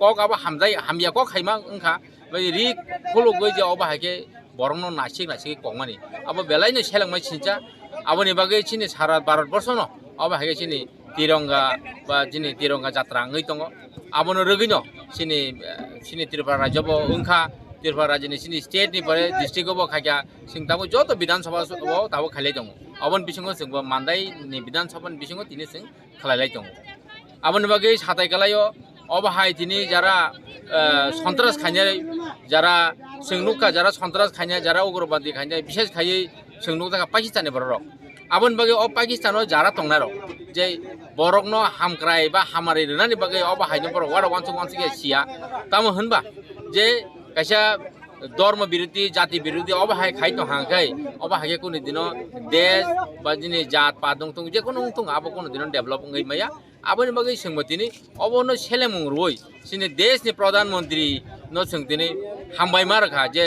কক আবা হামজাই হামিয়া কক খাইমা ওংখা রি খুলগৈ যে অবা হাকে বরংন নাসিক নাসিক কমানি আবা বেলাইনো সেলাংমাই চিনসা আবনি বাগৈ চিনি সারা ভারতবর্ষ ন অবা হাকে চিনি তিরঙ্গা বা যিনি তিরঙ্গা যাত্রা আঙৈ দङ আবনো রগিনো চিনি ত্রিপুরা রাজ্য ওংখা ত্রিপুরা রাজ্যনি চিনি স্টেটনি পরে ডিস্ট্রিক্টও খাইয়া जों दाबो যত বিধানসভা দাবো খাইলাই দङ अबन बिसिङो जोंबो मान्दाइनि विधानसभानि बिसिङो तिनि जों खालायलाय दङ आबन बागै साथाय गलायो अबाहाय तिनि जारा सन्त्रास खायनाय जारा जोंनुका जारा सन्त्रास खायनाय जारा उग्रबादी खायनाय विशेष खायै जोंनुका पाकिस्तानी बरक आबन बागै अ पाकिस्तानाव जारा दंनार जे बरकनो हामक्राय बा हामारै रनानि बागै अबाहायनो बर वार वानसु के सिया ताम होनबा जे कायसा धर्म विरोधी जाति विरोधी अबाहाय खाइ तो हांखाय अबाहाय कुनि दिनो देश बा जिनि जात पात दं जे कोनो दं आबो कोनो दिनो डेभलप गै माया आबोनि बागै सोंबतिनि अबनो सेलेमुं रोय सिनि देशनि प्रधानमंत्री न सोंतिनि हामबाय मारखा जे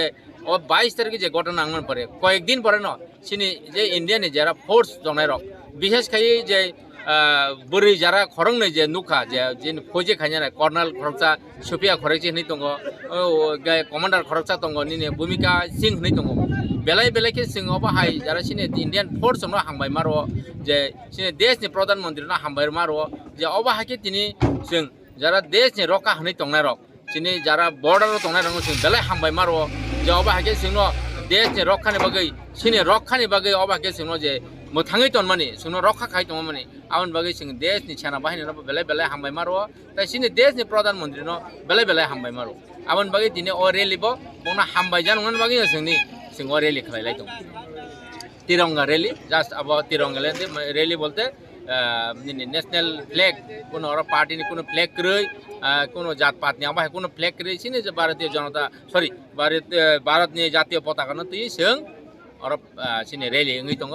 ओ 22 तारिख जे घटना नांगन परे कयेक दिन परे न सिनि जे इंडियानि जारा फोर्स दंनाय रक विशेष खायै जे बोरै जारा खरंनै जे नुखा जे जिन फौजे खायना कर्नल खरकसा सुफिया खरकसि नै दङ कमान्डार खरकसा दङ निने भूमिका सिंह नै दङ बेलाय बेलायके सिङाव बाहाय जारा सिने इंडियान फोर्स न हांबाय मारो जे सिने देशनि प्रधानमंत्री न हांबाय मारो जे अबाहाके तिनि जों जारा देशनि रका हनै दंनाय रक सिनि जारा बर्डार दंनाय रक जों बेलाय हांबाय मारो जे अबाहाके सिङाव देशनि रखानि बागै सिने रखानि बागै अबाहाके सिङाव जे मोथाङै तनमानि जोंनो रखा खाय दङ माने आवन बागै जों देशनि सेना बाहिनी बेलाय बेलाय हांबाय मारो ताइ सिनि देशनि प्रधानमंत्री न बेलाय बेलाय हांबाय मारो आवन बागै दिने अ रेलिबो बंना हांबाय जानंगन बागै जोंनि जों अ रेलि खालायलाय दं तिरंगा रेली जास्ट अब तिरंगा रेली बोलते नेशनल फ्लैग कोनो और पार्टी नि कोनो फ्लैग रै कोनो जात पात नि आबाय कोनो फ्लैग रै सिने जे भारतीय जनता सॉरी भारतनि जातीय पताका न तुइ जों और सिने रेली ngै दङ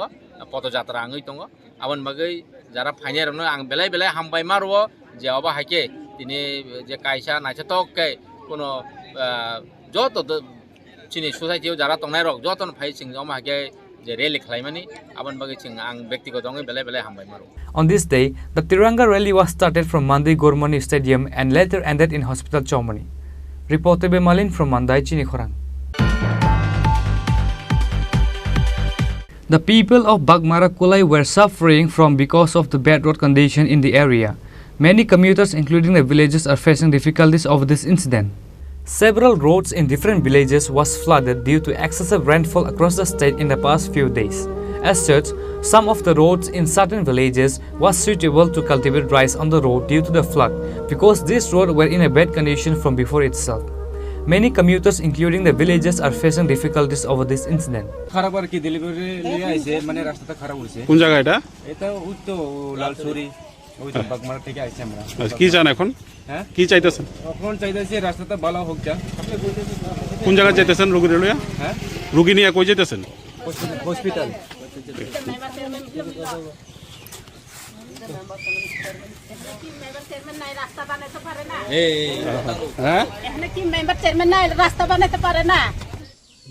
पदयात्रा आङै दङ आबन बागै जारा फाइनारनो आं बेलाय बेलाय हामबाय मारो जे अबा हाके तिनि जे कायसा नायथक कोनो जत चिनि सोसाइटियाव जारा दंनाय रक जतन फाइ सिं अमा हाके जे रेलि खालामनानै आबान बागै जों आं व्यक्तिगतङै बेलाय बेलाय हामबाय मारो On this day, the Tiranga rally was started from Mandai Gormani Stadium and later ended in Hospital Chomani. Reported by Malin from Mandai, Chini Khorang. The people of Bagmara Kulai were suffering from because of the bad road condition in the area. Many commuters, including the villagers, are facing difficulties over this incident. Several roads in different villages was flooded due to excessive rainfall across the state in the past few days. As such, some of the roads in certain villages was suitable to cultivate rice on the road due to the flood because these roads were in a bad condition from before itself. Many commuters, including the villagers, are facing difficulties over this incident. খারাপ আর কি delivery নিয়ে আইছে মানে রাস্তাটা খারাপ হইছে কোন জায়গা এটা এটা ওই তো লালছড়ি ওই তো বাগমারা থেকে আইছে আমরা কি চান এখন হ্যাঁ কি চাইতেছেন এখন চাইতেছি রাস্তাটা ভালো হোক যা কোন জায়গা যাইতেছেন রোগী লইয়া হ্যাঁ রোগী নিয়ে কই যাইতেছেন হসপিটাল হ্যাঁ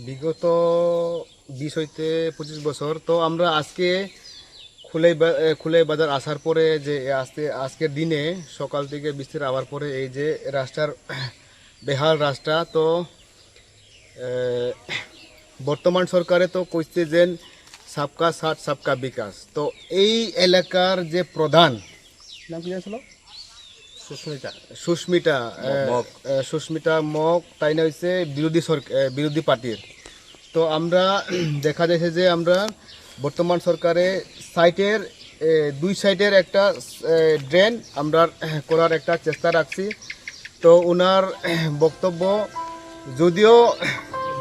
বিগত 20 হইতে 25 বছর তো আমরা আজকে খুলে বাজার আসার পরে যে আজকের দিনে সকাল থেকে বৃষ্টির আবার পরে এই যে রাস্তার বেহাল রাস্তা তো বর্তমান সরকারে তো কইছে যে सबका साथ सबका বিকাশ তো এই এলাকার যে প্রধান নাম কি ছিল সুস্মিতা মক তাই না হইছে বিরোধী পার্টির তো আমরা দেখা যাচ্ছে যে আমরা বর্তমান সরকারে সাইটের দুই সাইডের একটা ড্রেন আমরা করার একটা চেষ্টা রাখছি তো ওনার বক্তব্য যদিও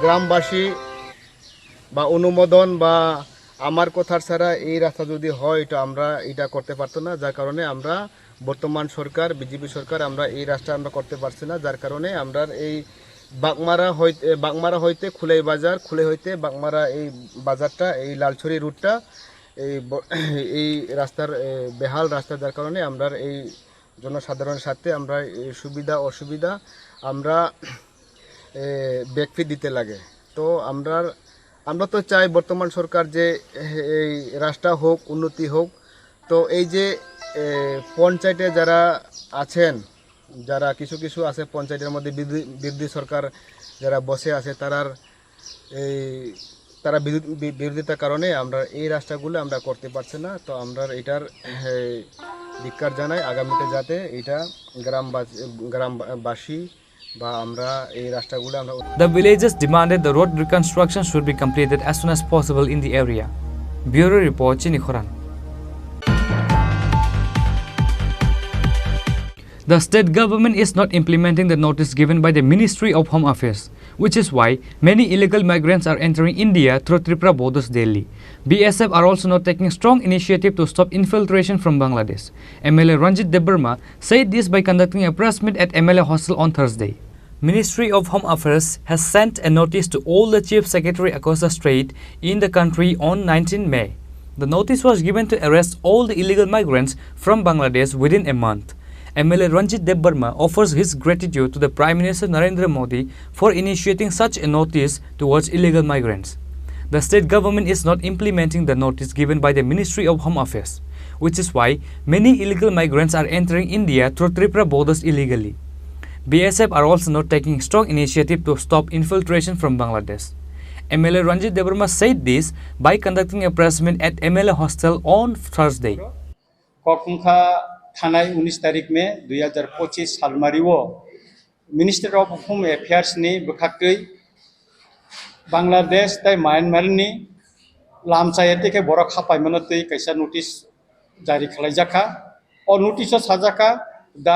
গ্রামবাসী বা অনুমোদন বা আমার কথার ছাড়া এই রাস্তা যদি হয় তো আমরা এটা করতে পারতো না যার কারণে আমরা বর্তমান সরকার বিজেপি সরকার আমরা এই রাস্তা আমরা করতে পারছি না যার কারণে আমরা এই বাগমারা হইতে খুলাই বাজার খুলে হইতে বাগমারা এই বাজারটা এই লালছড়ি রুটটা এই রাস্তার বেহাল রাস্তা যার কারণে আমরা এই জনসাধারণের সাথে আমরা সুবিধা অসুবিধা আমরা ব্যাকফি দিতে লাগে তো আমরা তো চাই বর্তমান সরকার যে এই রাস্তা হোক উন্নতি হোক তো এই যে পঞ্চায়েতে যারা আছেন যারা কিছু আছে পঞ্চায়েতের মধ্যে বিরোধী সরকার যারা বসে আছে তারা বিরোধিতার কারণে আমরা এই রাস্তাগুলো আমরা করতে পারছি না তো আমরা এটার ধিক্কার জানাই আগামীতে যাতে এটা গ্রামবাসী The villagers demanded the road reconstruction should be completed as soon as possible in the area. Bureau Report, Chini Khorang. The state government is not implementing the notice given by the Ministry of Home Affairs, which is why many illegal migrants are entering India through Tripura borders daily. BSF are also not taking strong initiative to stop infiltration from Bangladesh. MLA Ranjit Debarma said this by conducting a press meet at MLA Hostel on Thursday. Ministry of Home Affairs has sent a notice to all the chief secretary across the state in the country on 19 May. The notice was given to arrest all the illegal migrants from Bangladesh within a month. MLA Ranjit Debarma offers his gratitude to the Prime Minister Narendra Modi for initiating such a notice towards illegal migrants. The state government is not implementing the notice given by the Ministry of Home Affairs, which is why many illegal migrants are entering India through Tripura borders illegally. BSF are also not taking strong initiative to stop infiltration from Bangladesh. MLA Ranjit Debarma said this by conducting a press meet at MLA Hostel on Thursday. थानाय 19 तारिख में 2025 सालमारिव minister of home affairs नि बखाकै बांग्लादेश ताई Myanmar नि लामचायते के बर खापाय मनतै कैसा notice जारी खालायजाखा और नोटिस साजाखा the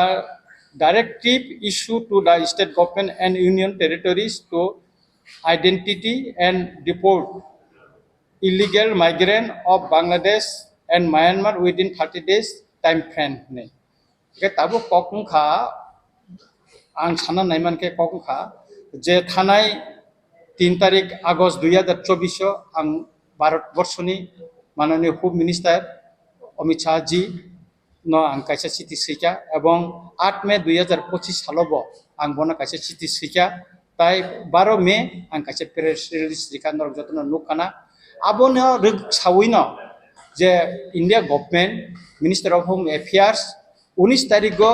directive issue to the state government and union territories to identity and deport illegal migrant of Bangladesh and Myanmar within 30 days time frame ने ताबो कखा आं साना नायमान के कखा जे थानाय 3 तारिख आगस्ट 2024 आं भारतवर्षनि माननीय होम मिनिस्टर अमित शाह जी न आं कैसे चिठी सैका एवं 8 मे 2025 सालबो आं बना कैसे चिठी सैका ताई 12 मे आं कैसे प्रेस रिलीज रिकानर जतन नुकाना আবনো সাউইনো যে India government minister of home affairs 19 তারিখও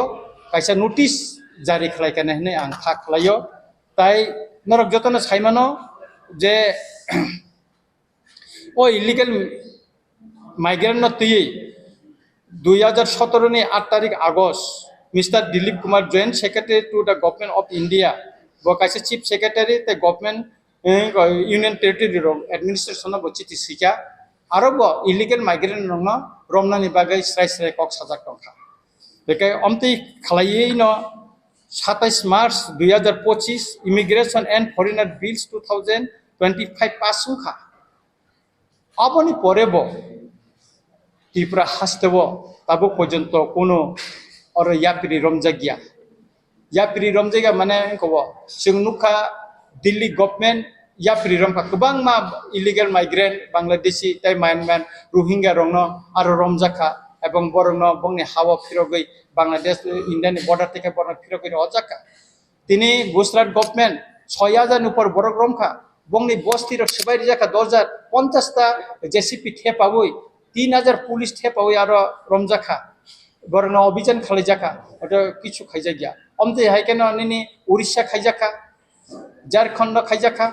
কাইসা নোটিস জারি খালাইকানে হনে आं था खालायो তাই নরক যতন সাইমানো যে ও ইলিগাল মাইগ্রেন্ট তুই 2017 ની 8 તારીખ August mister Dilip Kumar joint secretary to the government of India ব কাইসা চিফ সেক্রেটারি তে গভর্নমেন্ট ইউনিয়ন টেরিটরি এডমিনিস্ট্রেশন ব চিঠি সিকা আরো ব ইলিগাল মাইগ্রেন্ট নং রমনানি বাগै স্রাই স্রাই কক সাজাক টংখা বেকাय অমতি খালাইयै ন 27 March 2025 immigration and foreigner bills 2025 pass সুখা আবনি পরে ব ত্রিপুরা হাসতেব তাবো পর্যন্ত কোনো और यापिरी रमजागिया माने कब जों नुखा दिल्ली गभर्नमेंट यापिरी रमखा गोबां मा इलिगेल माइग्रेंट बांग्लादेशी ताई मायानमार रोहिंग्या रंगनो आरो रमजाखा एवं बरंनो बंगनि हावा फिरगै बांग्लादेश इंडियानि बॉर्डर থেকে बरं फिरगै अजाखा तिनी गुजरात गभर्नमेंट 6000 नि ऊपर बरक रमखा बंगनि बस्तिर सबाय जाखा 2050 ता जेसीपी थेपावै 3000 पुलिस थेपावै आरो रमजाखा बरना अभियान खालायजाखा ओटा किछु खायजागिया अमते हायकेन निनि उड़ीसा खायजाखा झारखंड खायजाखा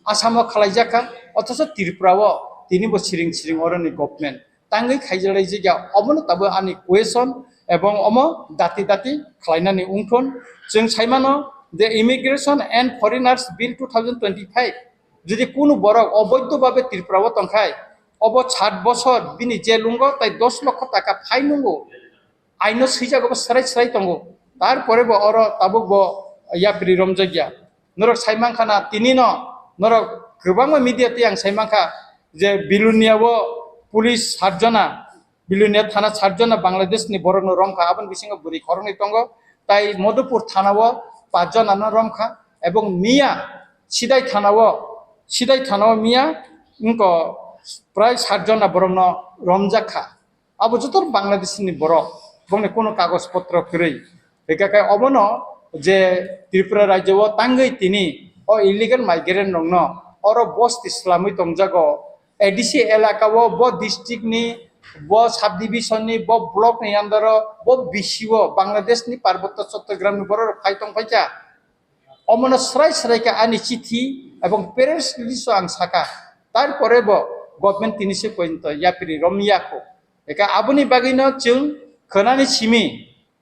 आसाम खालायजाखा अथच त्रिपुराओ तिनि बो सिरिं सिरिं अरनि गभर्नमेंट तांगै खायजालाय जायगा अबनो ताबो आनि क्वेश्चन एवं अमो दाति दाति खालायनानि उंथन जों सायमानो जे इमिग्रेशन एंड फरेनार्स बिल 2025 যদি কোনো বড় অবৈধভাবে ত্রিপুরাও তংখায় अब 60 বছর বিনি জেলুঙ্গো তাই 10 লক্ষ টাকা ফাইনুঙ্গো আইনো সিজাগো সরাই সরাই তঙ্গো তারপরে ব অর তাবুক ব ইয়াপ্রি রমজাগিয়া নরক সাইমাংখানা তিনিন নরক गोबां মিডিয়াতে आं সাইমাংখা যে বিলুনিয়াও পুলিশ 7 জনা বিলুনিয়া থানা 7 জনা বাংলাদেশনি বরন রমখা আবন বিসিং বুরি খরনি তঙ্গো তাই মধুপুর থানাও 5 জনা রমখা এবং মিয়া সিদাই থানাও মিয়া ইনকো প্রায় 7 जना बरन रमजाखा अब जतर बांग्लादेशनि बर बंगने कोनो कागजपत्र करै बेकाय अबन जे त्रिपुरा राज्यव तांगै तिनि ओ इलिगल माइग्रेंट नंगन और बस इस्लामी तंगजागो एडीसी एलाकाव ब डिस्ट्रिक्ट नि ब सब डिविजन नि ब ब्लॉक नि अंदर ब बिसिव बांग्लादेशनि पार्वत्य चट्टग्राम नि बर फाइतंग फाइचा अमन स्राय स्रायका आनि चिठी एवं पेरेंट्स लिस्ट आं साका तारपरे ब गभर्नमेंट तिनिसे पॉइंट यापिरी रमियाखौ एका आबुनि बागैनो जों खोनानि सिमि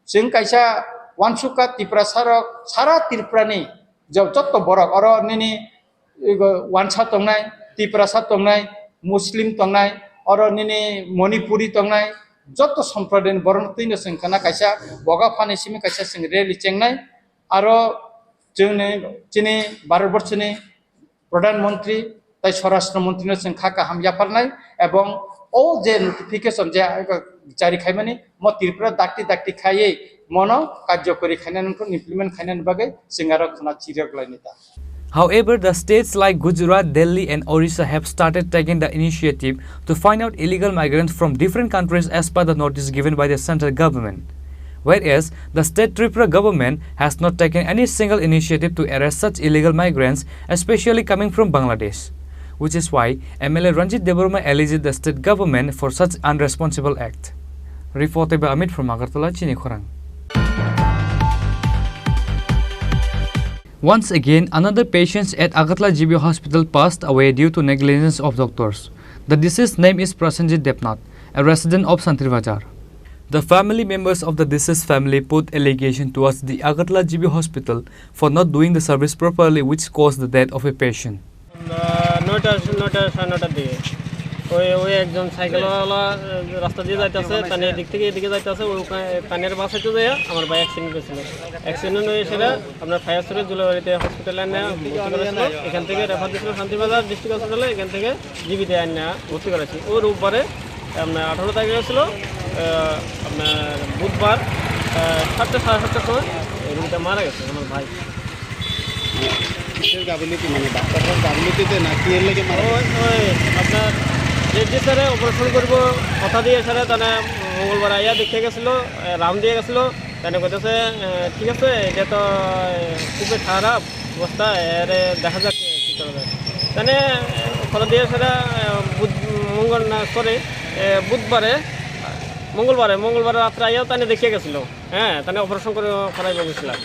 जों कायसा वानसुका त्रिपुरा सारा त्रिपुरानि जत्त बरक अर निनि वानसा तंनाय त्रिपुरासा तंनाय मुस्लिम तंनाय अर निनि मणिपुरी तंनाय जत्त सम्प्रदायनि बरन तैनो जों खोना कायसा बगाफानि सिमि कायसा जों रेलि चेंनाय आरो जोंनि दिनै भारतबर्षनि प्रधानमंत्री তাই স্বরাষ্ট্র মন্ত্রীর जों खाका हामजाफारनाय एवं ओ जे नोटिफिकेशन जे जारी खायमानि म त्रिपुरा दाक्ति खायै मनो कार्यकरी खायनानखौ इमप्लिमेंट खायनानि बागै जों आरो खोना चिरगलायनिता However, the states like Gujarat, Delhi and Orissa have started taking the initiative to find out illegal migrants from different countries as per the notice given by the central government. Whereas, the state Tripura government has not taken any single initiative to arrest such illegal migrants, especially coming from Bangladesh. Which is why MLA Ranjit Debarma alleged the state government for such unresponsible act. Reported by Amit from Agartala, Chini Khorang. Once again, another patient at Agartala GB Hospital passed away due to negligence of doctors. The deceased name is Prasenjit Depnath, a resident of Santribazar. The family members of the deceased family put allegation towards the Agartala GB Hospital for not doing the service properly, which caused the death of a patient. নয়টা সাড়ে নটার দিকে ওই একজন সাইকেলওয়ালা রাস্তা দিয়ে যাইতেছে তানের দিক থেকে এদিকে যাইতেছে ওই তানের বাসাইতে যায় আমার ভাই অ্যাক্সিডেন্ট হয়েছিল অ্যাক্সিডেন্ট হয়ে সেটা আপনার ফায়ার সার্ভিস জুলাবাড়িতে হসপিটালে আনে ভর্তি করেছিল এখান থেকে রেফার দিয়েছিল শান্তিবাজার ডিস্ট্রিক্ট হসপিটালে এখান থেকে জিবিতে আনে ভর্তি করেছি ওই রোববারে আপনার 18 তারিখে ছিল আপনার বুধবার 7টা সাড়ে 7টার সময় রুগীটা মারা গেছে আমার ভাই গাফিলতি মানে ডাক্তারের গাফিলতিতে না কি এর লাগে মারা আপনার যে স্যারে অপারেশন করব কথা দিয়ে স্যারে তানে মঙ্গলবার আইয়া দেখে গেছিল রাম দিয়ে গেছিল তানে কইতেছে ঠিক আছে এটা তো খুবই খারাপ অবস্থা এর দেখা যাক কি করা যায় তানে পরে দিয়ে সেটা মঙ্গলবারে রাত্রে আইয়াও তানে দেখিয়ে গেছিল, হ্যাঁ তানে অপারেশন করাইব গেছিলাম।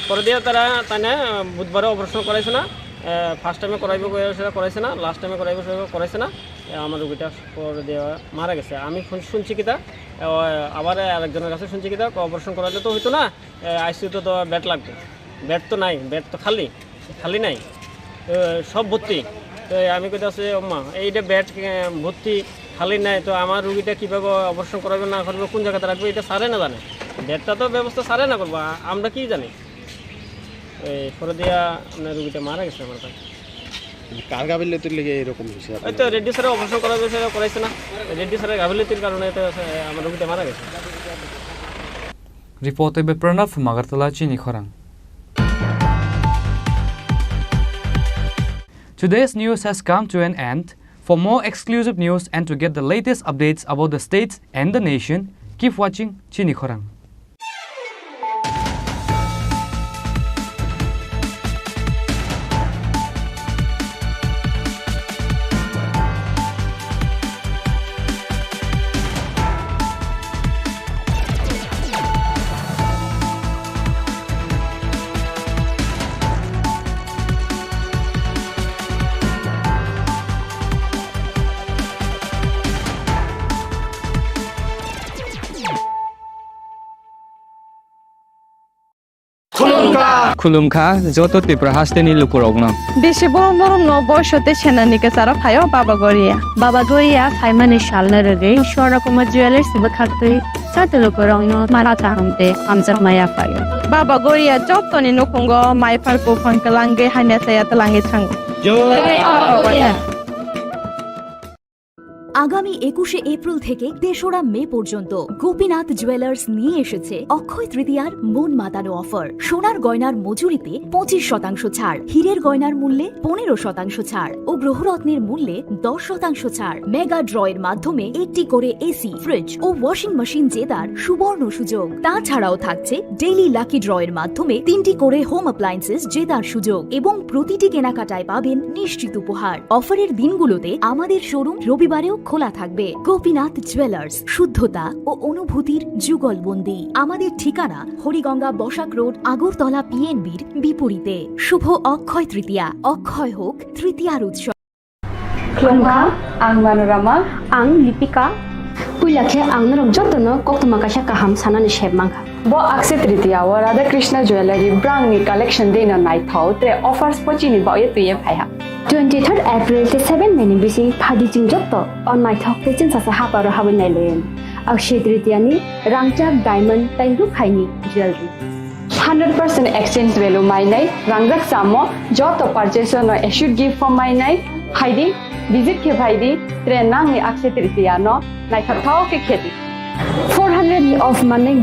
পরে দিয়ে তারা তানে বুধবারে অপারেশন করাইছে না, ফার্স্ট টাইমে করাইব সেটা করাইছে না, লাস্ট টাইমে করাইব সেটা করাইছে না, আমার রুগীটা পরে দিয়ে মারা গেছে। আমি শুনছি কিতা আবার আরেকজনের কাছে শুনছি কিতা অপারেশন করাইলে তো হইতো না, আইসিইউতে তো বেড লাগবে, বেড তো নাই, বেড তো খালি নাই, সব ভর্তি। তো আমি কইতাছি আম্মা এইটা বেড ভর্তি খালি নাই, তো আমার রুগীটা কীভাবে অপারেশন করাবে না করবে, কোন জায়গাতে রাখবে, এটা সারে না জানে, বেডটা তো ব্যবস্থা সারে না করবো, আমরা কি জানি। এই পরে দিয়া আপনার রুগীটা মারা গেছে আমার কাছে। কার গাফিলতির লেগে এরকম হয়েছে? ওই তো রেড্ডি স্যারের অপারেশন করাবে সেটা করাইছে না, রেড্ডি স্যারের গাফিলতির কারণে তো আমার রুগীটা মারা গেছে। Reported by Pranav from Agartala, Chini Khorang. Today's news has come to an end. For more exclusive news and to get the latest updates about the states and the nation, keep watching Chini Khorang. खुलुमखा जत त्रिपुरा हास्टेनि लुकुरगनो बेसे बरम न बयसते सेनानिके सारा फायो बाबा गोरिया फाइमाने शालना रगे शोरकुमा jewellers बखाते साते लुकुरगनो मारा चाहमते हमसे माया फायो बाबा गोरिया जतनि नखंगो माइफारको फंकलांगे हाने साया तलांगे थांग আগামী 21শে এপ্রিল থেকে ৩রা মে পর্যন্ত গোপীনাথ জুয়েলার্স নিয়ে এসেছে অক্ষয় তৃতীয়ার মন মাতানো অফার। সোনার গয়নার মজুরিতে 25% ছাড়, হীরের গয়নার মূল্যে 15% ছাড় ও গ্রহরত্নের মূল্যে 10% ছাড়। মেগা ড্রয়ের মাধ্যমে একটি করে এসি, ফ্রিজ ও ওয়াশিং মেশিন জেতার সুবর্ণ সুযোগ। তাছাড়াও থাকছে ডেইলি লাকি ড্রয়ের মাধ্যমে 3টি করে হোম অ্যাপ্লায়েন্সেস জেতার সুযোগ এবং প্রতিটি কেনাকাটায় পাবেন নিশ্চিত উপহার। অফারের দিনগুলোতে আমাদের শোরুম রবিবারেও খোলা থাকবে। গোপীনাথ জুয়েলার্স, শুদ্ধতা ও অনুভূতির যুগলবন্দি। আমাদের ঠিকানা হরিগঙ্গা বসাক রোড, আগরতলা পিএনবির বিপরীতে। শুভ অক্ষয় তৃতীয়া, অক্ষয় হোক তৃতীয়ার উৎসব। Klongka, ang Manorama, ang Lipika. Puilakhe ang narok jotono koktuma kasha kaham sanani shebmangka. Bo akse tritiya wa Radha Krishna Jewelry brand ni collection deina nai thau tre offers pochini ba ye tuye phaiha. 23rd April te 7 meni bisi phadi jing jotto on my thok te chin sasa haparo hawen nai len. Akshe tritiya ni rangchak diamond tainru khaini jewelry. 100% exchange value mai nai rangjak samo joto purchase no should give for mai nai haidi visit ke bhaidi tre nang ni akshe tritiya no nai thau ke kheti 400 of money